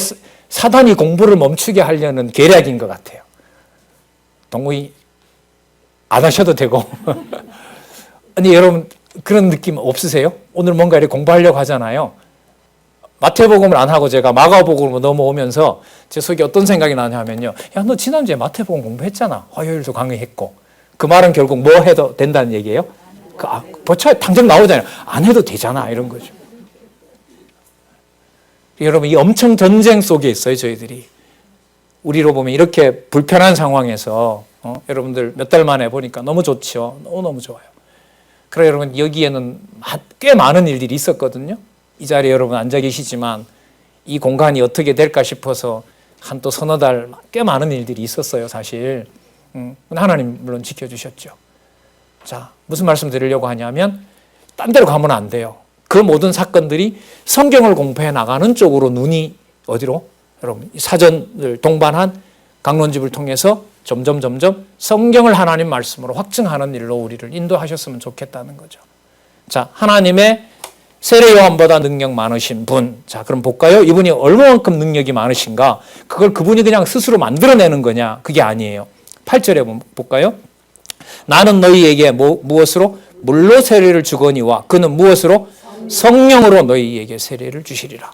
Speaker 1: 사단이 공부를 멈추게 하려는 계략인 것 같아요. 동무이 안 하셔도 되고. 아니 여러분 그런 느낌 없으세요? 오늘 뭔가 이렇게 공부하려고 하잖아요. 마태복음을 안 하고 제가 마가복음으로 넘어오면서 제 속에 어떤 생각이 나냐면요. 야, 너 지난주에 마태복음 공부했잖아. 화요일도 강의했고. 그 말은 결국 뭐 해도 된다는 얘기예요? 버쳐 당장 나오잖아요. 안 해도 되잖아. 이런 거죠. 여러분 이 엄청 전쟁 속에 있어요. 저희들이. 우리로 보면 이렇게 불편한 상황에서 여러분들 몇 달 만에 보니까 너무 좋죠. 너무 좋아요. 그래 여러분 여기에는 꽤 많은 일들이 있었거든요. 이 자리에 여러분 앉아 계시지만 이 공간이 어떻게 될까 싶어서 한 또 서너 달 꽤 많은 일들이 있었어요, 사실. 하나님 물론 지켜주셨죠. 자, 무슨 말씀 드리려고 하냐면 딴 데로 가면 안 돼요. 그 모든 사건들이 성경을 공부해 나가는 쪽으로 눈이 어디로? 여러분 사전을 동반한 강론집을 통해서 점점 성경을 하나님 말씀으로 확증하는 일로 우리를 인도하셨으면 좋겠다는 거죠. 자, 하나님의 세례 요한보다 능력 많으신 분. 자, 그럼 볼까요? 이분이 얼마만큼 능력이 많으신가? 그걸 그분이 그냥 스스로 만들어내는 거냐? 그게 아니에요. 8절에 볼까요? 나는 너희에게 무엇으로? 물로 세례를 주거니와 그는 무엇으로? 성령으로 너희에게 세례를 주시리라.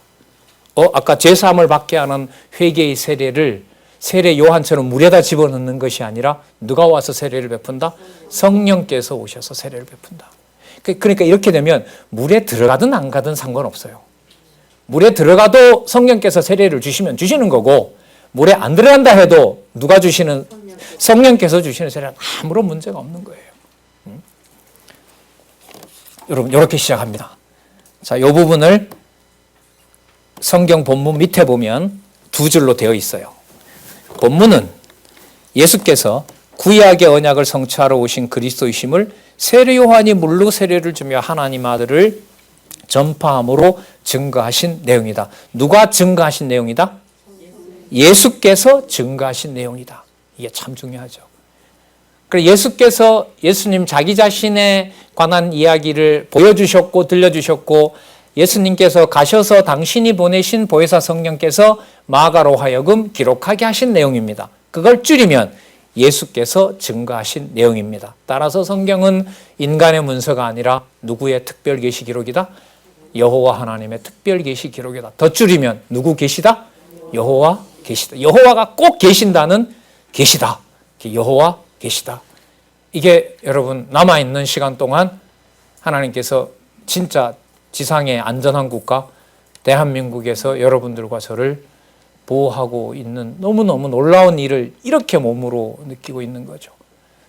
Speaker 1: 아까 제3을 받게 하는 회개의 세례를 세례 요한처럼 물에다 집어넣는 것이 아니라 누가 와서 세례를 베푼다? 성령께서 오셔서 세례를 베푼다. 그러니까 이렇게 되면 물에 들어가든 안 가든 상관없어요. 물에 들어가도 성령께서 세례를 주시면 주시는 거고, 물에 안 들어간다 해도 누가 주시는, 성령께서 주시는 세례는 아무런 문제가 없는 거예요. 여러분, 이렇게 시작합니다. 자, 이 부분을 성경 본문 밑에 보면 두 줄로 되어 있어요. 본문은 예수께서 구약의 언약을 성취하러 오신 그리스도이심을 세례 요한이 물로 세례를 주며 하나님 아들을 전파함으로 증거하신 내용이다. 누가 증거하신 내용이다? 예수께서 증거하신 내용이다. 이게 참 중요하죠. 그래서 예수께서 예수님 자기 자신에 관한 이야기를 보여주셨고 들려주셨고, 예수님께서 가셔서 당신이 보내신 보혜사 성령께서 마가로 하여금 기록하게 하신 내용입니다. 그걸 줄이면 예수께서 증거하신 내용입니다. 따라서 성경은 인간의 문서가 아니라 누구의 특별 계시 기록이다? 여호와 하나님의 특별 계시 기록이다. 더 줄이면 누구 계시다? 여호와 계시다. 여호와가 꼭 계신다는 계시다. 여호와 계시다. 이게 여러분 남아있는 시간 동안 하나님께서 진짜 지상의 안전한 국가 대한민국에서 여러분들과 저를 보호하고 있는 너무너무 놀라운 일을 이렇게 몸으로 느끼고 있는 거죠.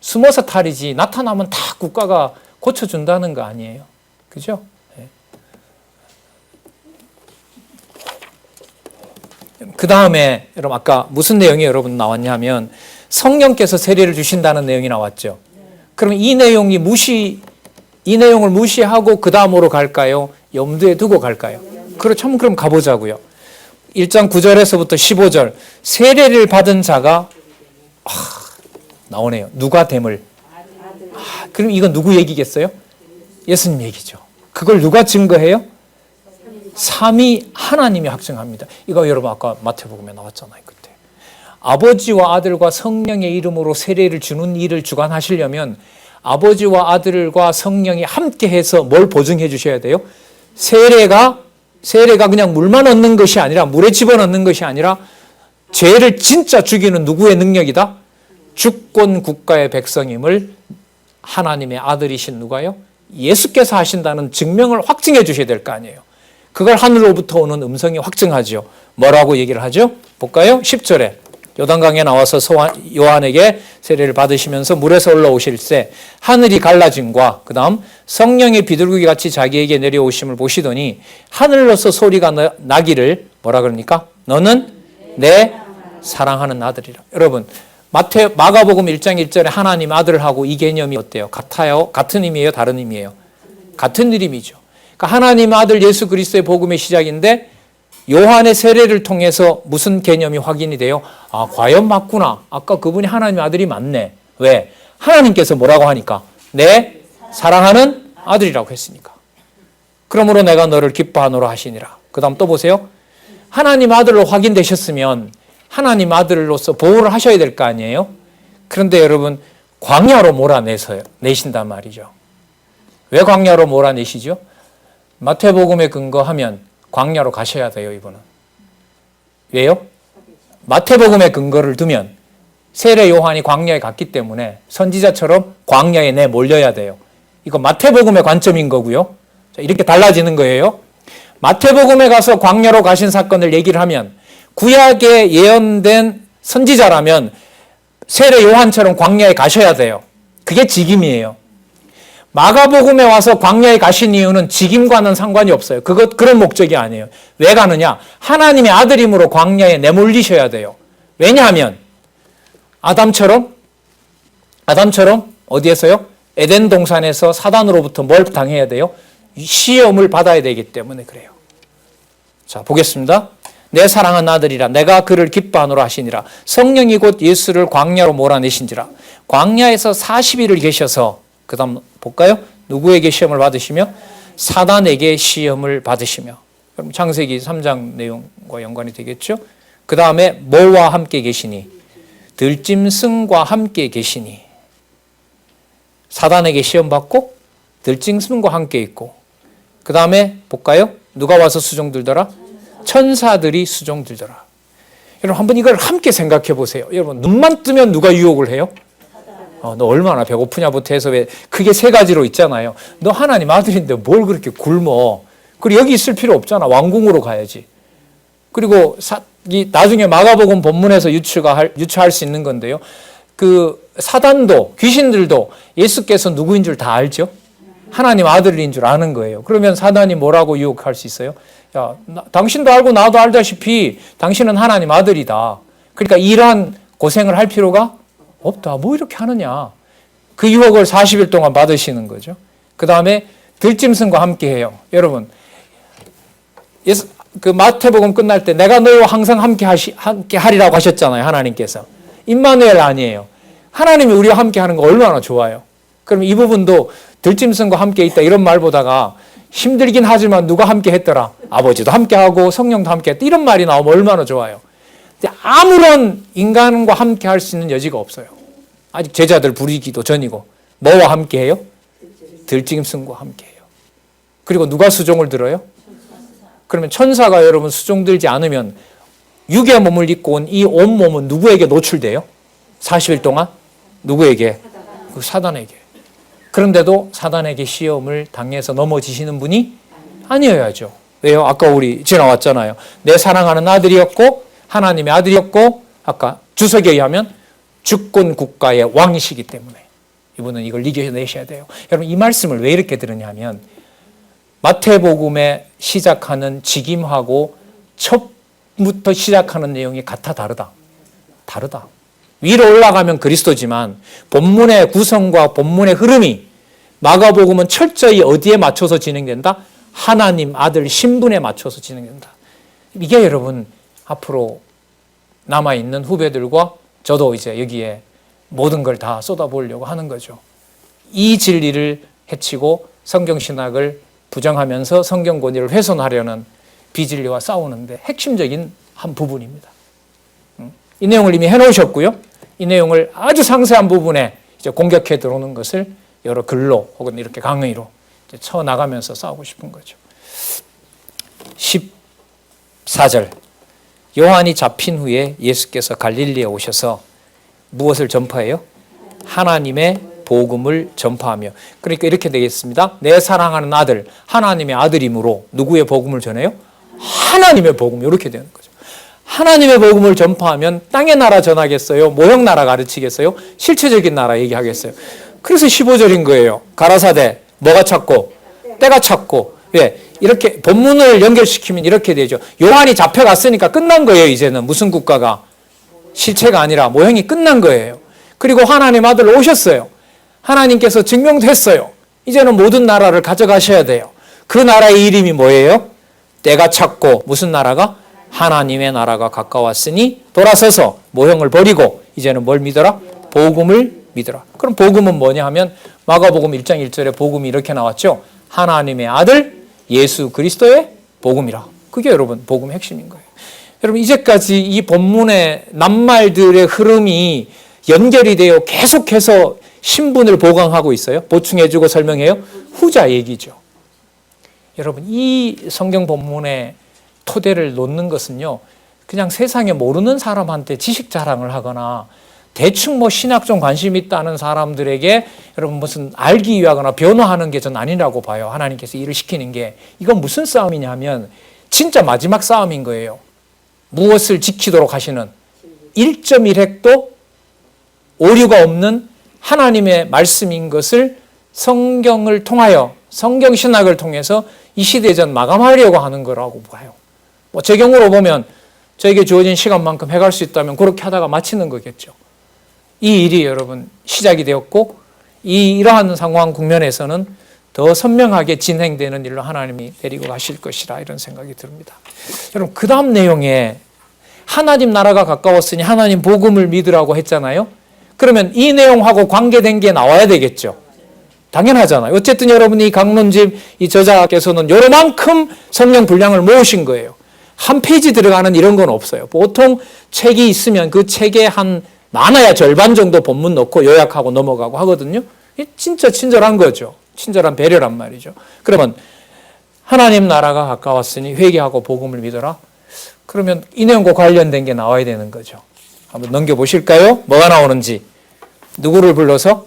Speaker 1: 숨어서 탈이지 나타나면 다 국가가 고쳐준다는 거 아니에요. 그죠? 네. 그 다음에 여러분 아까 무슨 내용이 여러분 나왔냐면 성령께서 세례를 주신다는 내용이 나왔죠. 그럼 이 내용을 무시하고 그 다음으로 갈까요? 염두에 두고 갈까요? 그렇죠. 그럼 가보자고요. 1장 9절에서부터 15절 세례를 받은 자가 나오네요. 누가 됨을. 그럼 이건 누구 얘기겠어요? 예수님 얘기죠. 그걸 누가 증거해요? 삼위 하나님이 확증합니다. 이거 여러분 아까 마태복음에 나왔잖아요. 그때 아버지와 아들과 성령의 이름으로 세례를 주는 일을 주관하시려면 아버지와 아들과 성령이 함께해서 뭘 보증해 주셔야 돼요? 세례가 그냥 물만 얻는 것이 아니라, 물에 집어넣는 것이 아니라 죄를 진짜 죽이는 누구의 능력이다? 주권 국가의 백성임을 하나님의 아들이신 누가요? 예수께서 하신다는 증명을 확증해 주셔야 될 거 아니에요. 그걸 하늘로부터 오는 음성이 확증하죠. 뭐라고 얘기를 하죠? 볼까요? 10절에 요단강에 나와서 요한에게 세례를 받으시면서 물에서 올라오실새 하늘이 갈라짐과 그 다음 성령의 비둘기 같이 자기에게 내려오심을 보시더니 하늘로서 소리가 나기를 뭐라 그러니까? 너는 내 사랑하는 아들이라. 여러분 마가복음 1장 1절에 하나님 아들하고 이 개념이 어때요? 같아요? 같은 의미예요? 다른 의미예요? 같은 의미죠. 그러니까 하나님 아들 예수 그리스도의 복음의 시작인데 요한의 세례를 통해서 무슨 개념이 확인이 돼요? 아, 과연 맞구나. 아까 그분이 하나님의 아들이 맞네. 왜? 하나님께서 뭐라고 하니까? 내 사랑하는 아들이라고 했으니까. 그러므로 내가 너를 기뻐하노라 하시니라. 그 다음 또 보세요. 하나님 아들로 확인되셨으면 하나님 아들로서 보호를 하셔야 될 거 아니에요? 그런데 여러분 광야로 몰아내신단 말이죠. 왜 광야로 몰아내시죠? 마태복음에 근거하면 광야로 가셔야 돼요, 이분은. 왜요? 마태복음의 근거를 두면 세례 요한이 광야에 갔기 때문에 선지자처럼 광야에 내몰려야 돼요. 이거 마태복음의 관점인 거고요. 자, 이렇게 달라지는 거예요. 마태복음에 가서 광야로 가신 사건을 얘기를 하면 구약에 예언된 선지자라면 세례 요한처럼 광야에 가셔야 돼요. 그게 직임이에요. 마가복음에 와서 광야에 가신 이유는 직임과는 상관이 없어요. 그런 목적이 아니에요. 왜 가느냐? 하나님의 아들임으로 광야에 내몰리셔야 돼요. 왜냐하면 아담처럼 어디에서요? 에덴 동산에서 사단으로부터 뭘 당해야 돼요? 시험을 받아야 되기 때문에 그래요. 자, 보겠습니다. 내 사랑하는 아들이라 내가 그를 기뻐하노라 하시니라. 성령이 곧 예수를 광야로 몰아내신지라. 광야에서 40일을 계셔서 그 다음 볼까요? 누구에게 시험을 받으시며? 사단에게 시험을 받으시며. 그럼 창세기 3장 내용과 연관이 되겠죠? 그 다음에 뭐와 함께 계시니? 들짐승과 함께 계시니. 사단에게 시험 받고 들짐승과 함께 있고. 그 다음에 볼까요? 누가 와서 수종 들더라? 천사들이 수종 들더라. 여러분 한번 이걸 함께 생각해 보세요. 여러분 눈만 뜨면 누가 유혹을 해요? 너 얼마나 배고프냐부터 해서 왜 크게 세 가지로 있잖아요. 너 하나님 아들인데 뭘 그렇게 굶어. 그리고 여기 있을 필요 없잖아. 왕궁으로 가야지. 그리고 나중에 마가복음 본문에서 유추할 수 있는 건데요. 그 사단도 귀신들도 예수께서 누구인 줄 다 알죠. 하나님 아들인 줄 아는 거예요. 그러면 사단이 뭐라고 유혹할 수 있어요? 야, 당신도 알고 나도 알다시피 당신은 하나님 아들이다. 그러니까 이러한 고생을 할 필요가 없다. 뭐 이렇게 하느냐. 그 유혹을 40일 동안 받으시는 거죠. 그 다음에 들짐승과 함께 해요. 여러분, 그 마태복음 끝날 때 내가 너희와 항상 함께 하리라고 하셨잖아요. 하나님께서. 임마누엘 아니에요. 하나님이 우리와 함께 하는 거 얼마나 좋아요. 그럼 이 부분도 들짐승과 함께 있다 이런 말보다가 힘들긴 하지만 누가 함께 했더라? 아버지도 함께 하고 성령도 함께 했다. 이런 말이 나오면 얼마나 좋아요. 근데 아무런 인간과 함께 할 수 있는 여지가 없어요. 아직 제자들 부리기도 전이고. 뭐와 함께 해요? 들짐승과 함께 해요. 그리고 누가 수종을 들어요? 그러면 천사가 여러분 수종 들지 않으면 육의 몸을 입고 온 이 온몸은 누구에게 노출돼요? 40일 동안? 누구에게? 그 사단에게. 그런데도 사단에게 시험을 당해서 넘어지시는 분이 아니어야죠. 왜요? 아까 우리 지나왔잖아요. 내 사랑하는 아들이었고 하나님의 아들이었고 아까 주석에 의하면 주권 국가의 왕이시기 때문에 이분은 이걸 이겨내셔야 돼요. 여러분 이 말씀을 왜 이렇게 들으냐면 마태복음에 시작하는 직임하고 첫부터 시작하는 내용이 같아 다르다. 다르다. 위로 올라가면 그리스도지만 본문의 구성과 본문의 흐름이 마가복음은 철저히 어디에 맞춰서 진행된다? 하나님 아들 신분에 맞춰서 진행된다. 이게 여러분 앞으로 남아있는 후배들과 저도 이제 여기에 모든 걸 다 쏟아보려고 하는 거죠. 이 진리를 해치고 성경신학을 부정하면서 성경 권위를 훼손하려는 비진리와 싸우는데 핵심적인 한 부분입니다. 이 내용을 이미 해놓으셨고요. 이 내용을 아주 상세한 부분에 이제 공격해 들어오는 것을 여러 글로 혹은 이렇게 강의로 이제 쳐나가면서 싸우고 싶은 거죠. 14절 요한이 잡힌 후에 예수께서 갈릴리에 오셔서 무엇을 전파해요? 하나님의 복음을 전파하며. 그러니까 이렇게 되겠습니다. 내 사랑하는 아들, 하나님의 아들이므로 누구의 복음을 전해요? 하나님의 복음. 이렇게 되는 거죠. 하나님의 복음을 전파하면 땅의 나라 전하겠어요? 모형 나라 가르치겠어요? 실체적인 나라 얘기하겠어요? 그래서 15절인 거예요. 가라사대 뭐가 찾고 때가 찾고. 왜? 이렇게 본문을 연결시키면 이렇게 되죠. 요한이 잡혀갔으니까 끝난 거예요. 이제는 무슨 국가가 실체가 아니라 모형이 끝난 거예요. 그리고 하나님 아들 오셨어요. 하나님께서 증명도 했어요. 이제는 모든 나라를 가져가셔야 돼요. 그 나라의 이름이 뭐예요? 때가 찼고 무슨 나라가? 하나님의 나라가 가까웠으니 돌아서서 모형을 버리고 이제는 뭘 믿어라? 복음을 믿어라. 그럼 복음은 뭐냐 하면 마가복음 1장 1절에 복음이 이렇게 나왔죠. 하나님의 아들 예수 그리스도의 복음이라. 그게 여러분 복음의 핵심인 거예요. 여러분 이제까지 이 본문의 낱말들의 흐름이 연결이 되어 계속해서 신분을 보강하고 있어요. 보충해주고 설명해요. 후자 얘기죠. 여러분 이 성경 본문의 토대를 놓는 것은요. 그냥 세상에 모르는 사람한테 지식 자랑을 하거나 대충 뭐 신학 좀 관심 있다는 사람들에게 여러분 무슨 알기 위하거나 변호하는 게 전 아니라고 봐요. 하나님께서 일을 시키는 게. 이건 무슨 싸움이냐면 진짜 마지막 싸움인 거예요. 무엇을 지키도록 하시는 1.1획도 오류가 없는 하나님의 말씀인 것을 성경을 통하여 성경신학을 통해서 이 시대 전 마감하려고 하는 거라고 봐요. 뭐 제 경우로 보면 저에게 주어진 시간만큼 해갈 수 있다면 그렇게 하다가 마치는 거겠죠. 이 일이 여러분 시작이 되었고 이러한 상황 국면에서는 더 선명하게 진행되는 일로 하나님이 데리고 가실 것이라 이런 생각이 듭니다. 여러분 그 다음 내용에 하나님 나라가 가까웠으니 하나님 복음을 믿으라고 했잖아요. 그러면 이 내용하고 관계된 게 나와야 되겠죠. 당연하잖아요. 어쨌든 여러분이 강론집 이 저자께서는 요만큼 성령 분량을 모으신 거예요. 한 페이지 들어가는 이런 건 없어요. 보통 책이 있으면 그 책에 한 많아야 절반 정도 본문 넣고 요약하고 넘어가고 하거든요. 진짜 친절한 거죠. 친절한 배려란 말이죠. 그러면 하나님 나라가 가까웠으니 회개하고 복음을 믿어라. 그러면 이 내용과 관련된 게 나와야 되는 거죠. 한번 넘겨보실까요? 뭐가 나오는지. 누구를 불러서?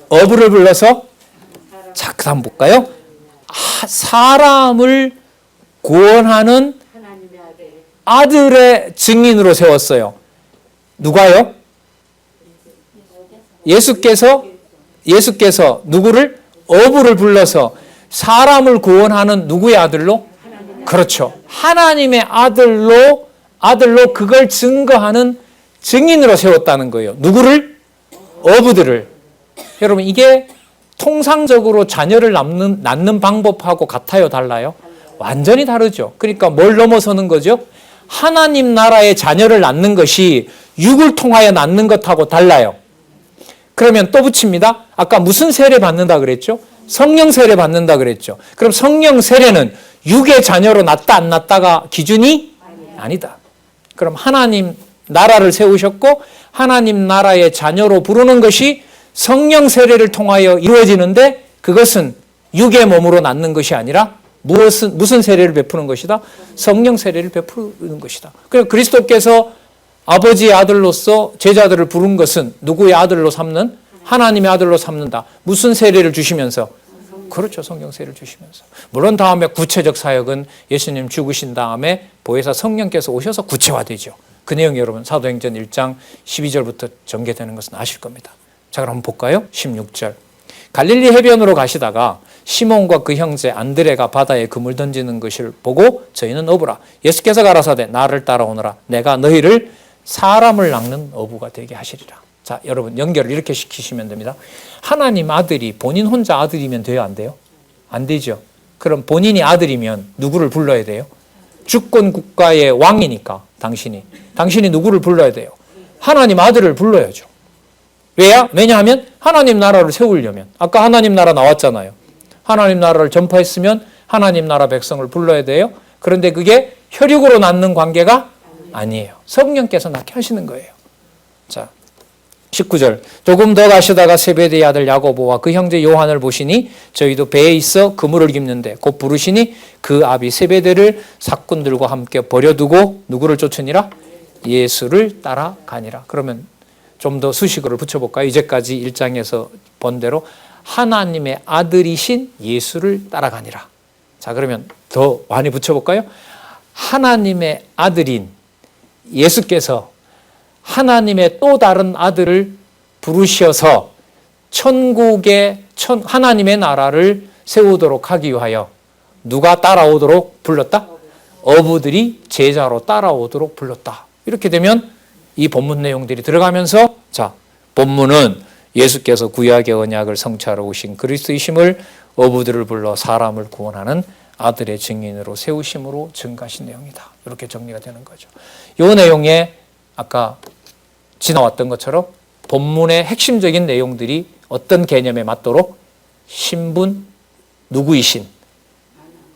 Speaker 1: 어부를 불러서? 자, 그 다음 볼까요? 사람을 구원하는 아들의 증인으로 세웠어요. 누가요? 예수께서 누구를? 어부를 불러서 사람을 구원하는 누구의 아들로? 그렇죠. 하나님의 아들로 그걸 증거하는 증인으로 세웠다는 거예요. 누구를? 어부들을. 여러분, 이게 통상적으로 자녀를 낳는 방법하고 같아요? 달라요? 완전히 다르죠. 그러니까 뭘 넘어서는 거죠? 하나님 나라의 자녀를 낳는 것이 육을 통하여 낳는 것하고 달라요. 그러면 또 붙입니다. 아까 무슨 세례 받는다 그랬죠? 성령 세례 받는다 그랬죠. 그럼 성령 세례는 육의 자녀로 낳다 안 낳다가 기준이 아니다. 그럼 하나님 나라를 세우셨고 하나님 나라의 자녀로 부르는 것이 성령 세례를 통하여 이루어지는데 그것은 육의 몸으로 낳는 것이 아니라 무슨 세례를 베푸는 것이다? 성령 세례를 베푸는 것이다. 그래서 그리스도께서 아버지의 아들로서 제자들을 부른 것은 누구의 아들로 삼는? 하나님의 아들로 삼는다. 무슨 세례를 주시면서? 그렇죠. 성령 세례를 주시면서. 물론 다음에 구체적 사역은 예수님 죽으신 다음에 보혜사 성령께서 오셔서 구체화되죠. 그 내용 여러분 사도행전 1장 12절부터 전개되는 것은 아실 겁니다. 자, 그럼 한번 볼까요? 16절. 갈릴리 해변으로 가시다가 시몬과 그 형제 안드레가 바다에 그물 던지는 것을 보고 저희는 어부라. 예수께서 가라사대 나를 따라오너라. 내가 너희를 사람을 낚는 어부가 되게 하시리라. 자, 여러분 연결을 이렇게 시키시면 됩니다. 하나님 아들이 본인 혼자 아들이면 돼요? 안 돼요? 안 되죠. 그럼 본인이 아들이면 누구를 불러야 돼요? 주권 국가의 왕이니까 당신이 누구를 불러야 돼요? 하나님 아들을 불러야죠. 왜냐하면 하나님 나라를 세우려면 아까 하나님 나라 나왔잖아요. 하나님 나라를 전파했으면 하나님 나라 백성을 불러야 돼요. 그런데 그게 혈육으로 낳는 관계가 아니에요. 성령께서 낳게 하시는 거예요. 자, 19절. 조금 더 가시다가 세베대의 아들 야고보와 그 형제 요한을 보시니 저희도 배에 있어 그물을 깁는데 곧 부르시니 그 아비 세베대를 사꾼들과 함께 버려두고 누구를 쫓으니라? 예수를 따라가니라. 그러면 좀 더 수식어를 붙여볼까요? 이제까지 1장에서 본 대로 하나님의 아들이신 예수를 따라가니라. 자, 그러면 더 많이 붙여볼까요? 하나님의 아들인 예수께서 하나님의 또 다른 아들을 부르셔서 천국의 하나님의 나라를 세우도록 하기 위하여 누가 따라오도록 불렀다? 어부들이 제자로 따라오도록 불렀다. 이렇게 되면 이 본문 내용들이 들어가면서 자, 본문은 예수께서 구약의 언약을 성취하러 오신 그리스도이심을 어부들을 불러 사람을 구원하는 아들의 증인으로 세우심으로 증가하신 내용이다. 이렇게 정리가 되는 거죠. 이 내용에 아까 지나왔던 것처럼 본문의 핵심적인 내용들이 어떤 개념에 맞도록 신분, 누구이신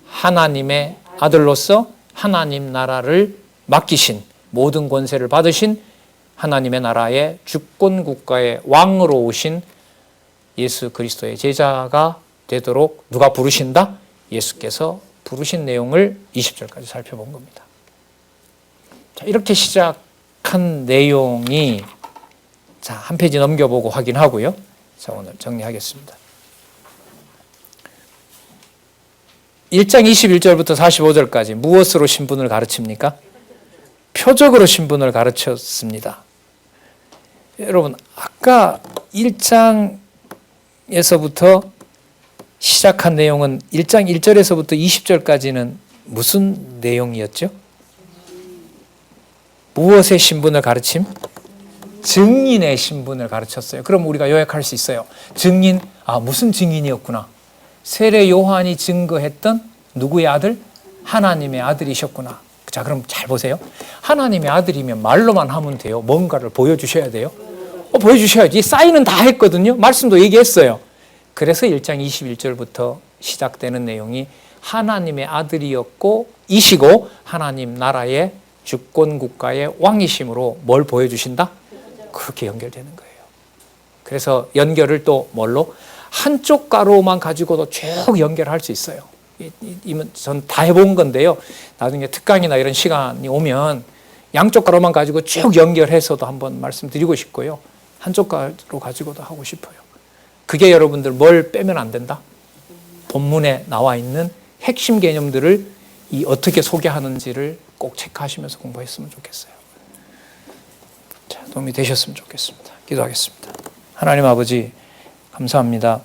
Speaker 1: 하나님의 아들로서 하나님 나라를 맡기신 모든 권세를 받으신 하나님의 나라의 주권 국가의 왕으로 오신 예수 그리스도의 제자가 되도록 누가 부르신다? 예수께서 부르신 내용을 20절까지 살펴본 겁니다. 자, 이렇게 시작한 내용이 자, 한 페이지 넘겨보고 확인하고요. 자, 오늘 정리하겠습니다. 1장 21절부터 45절까지 무엇으로 신분을 가르칩니까? 표적으로 신분을 가르쳤습니다. 여러분, 아까 1장에서부터 시작한 내용은 1장 1절에서부터 20절까지는 무슨 내용이었죠? 무엇의 신분을 가르침? 증인의 신분을 가르쳤어요. 그럼 우리가 요약할 수 있어요. 증인, 무슨 증인이었구나. 세례 요한이 증거했던 누구의 아들? 하나님의 아들이셨구나. 자, 그럼 잘 보세요. 하나님의 아들이면 말로만 하면 돼요? 뭔가를 보여주셔야 돼요? 보여주셔야지. 사인은 다 했거든요. 말씀도 얘기했어요. 그래서 1장 21절부터 시작되는 내용이 하나님의 아들이었고 이시고 하나님 나라의 주권 국가의 왕이심으로 뭘 보여주신다? 그렇게 연결되는 거예요. 그래서 연결을 또 뭘로? 한쪽 가로만 가지고도 쭉 연결할 수 있어요. 전 다 해본 건데요. 나중에 특강이나 이런 시간이 오면 양쪽 가로만 가지고 쭉 연결해서도 한번 말씀드리고 싶고요. 한쪽가로 가지고도 하고 싶어요. 그게 여러분들 뭘 빼면 안 된다? 본문에 나와 있는 핵심 개념들을 어떻게 소개하는지를 꼭 체크하시면서 공부했으면 좋겠어요. 자, 도움이 되셨으면 좋겠습니다. 기도하겠습니다. 하나님 아버지, 감사합니다.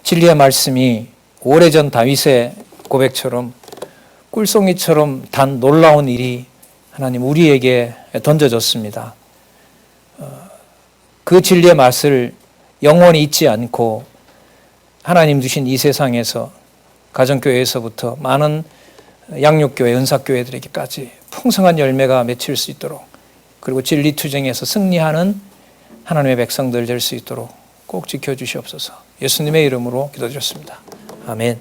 Speaker 1: 진리의 말씀이 오래전 다윗의 고백처럼 꿀송이처럼 단 놀라운 일이 하나님 우리에게 던져졌습니다. 그 진리의 맛을 영원히 잊지 않고 하나님 주신 이 세상에서 가정교회에서부터 많은 양육교회, 은사교회들에게까지 풍성한 열매가 맺힐 수 있도록, 그리고 진리투쟁에서 승리하는 하나님의 백성들 될 수 있도록 꼭 지켜주시옵소서. 예수님의 이름으로 기도드렸습니다. 아멘.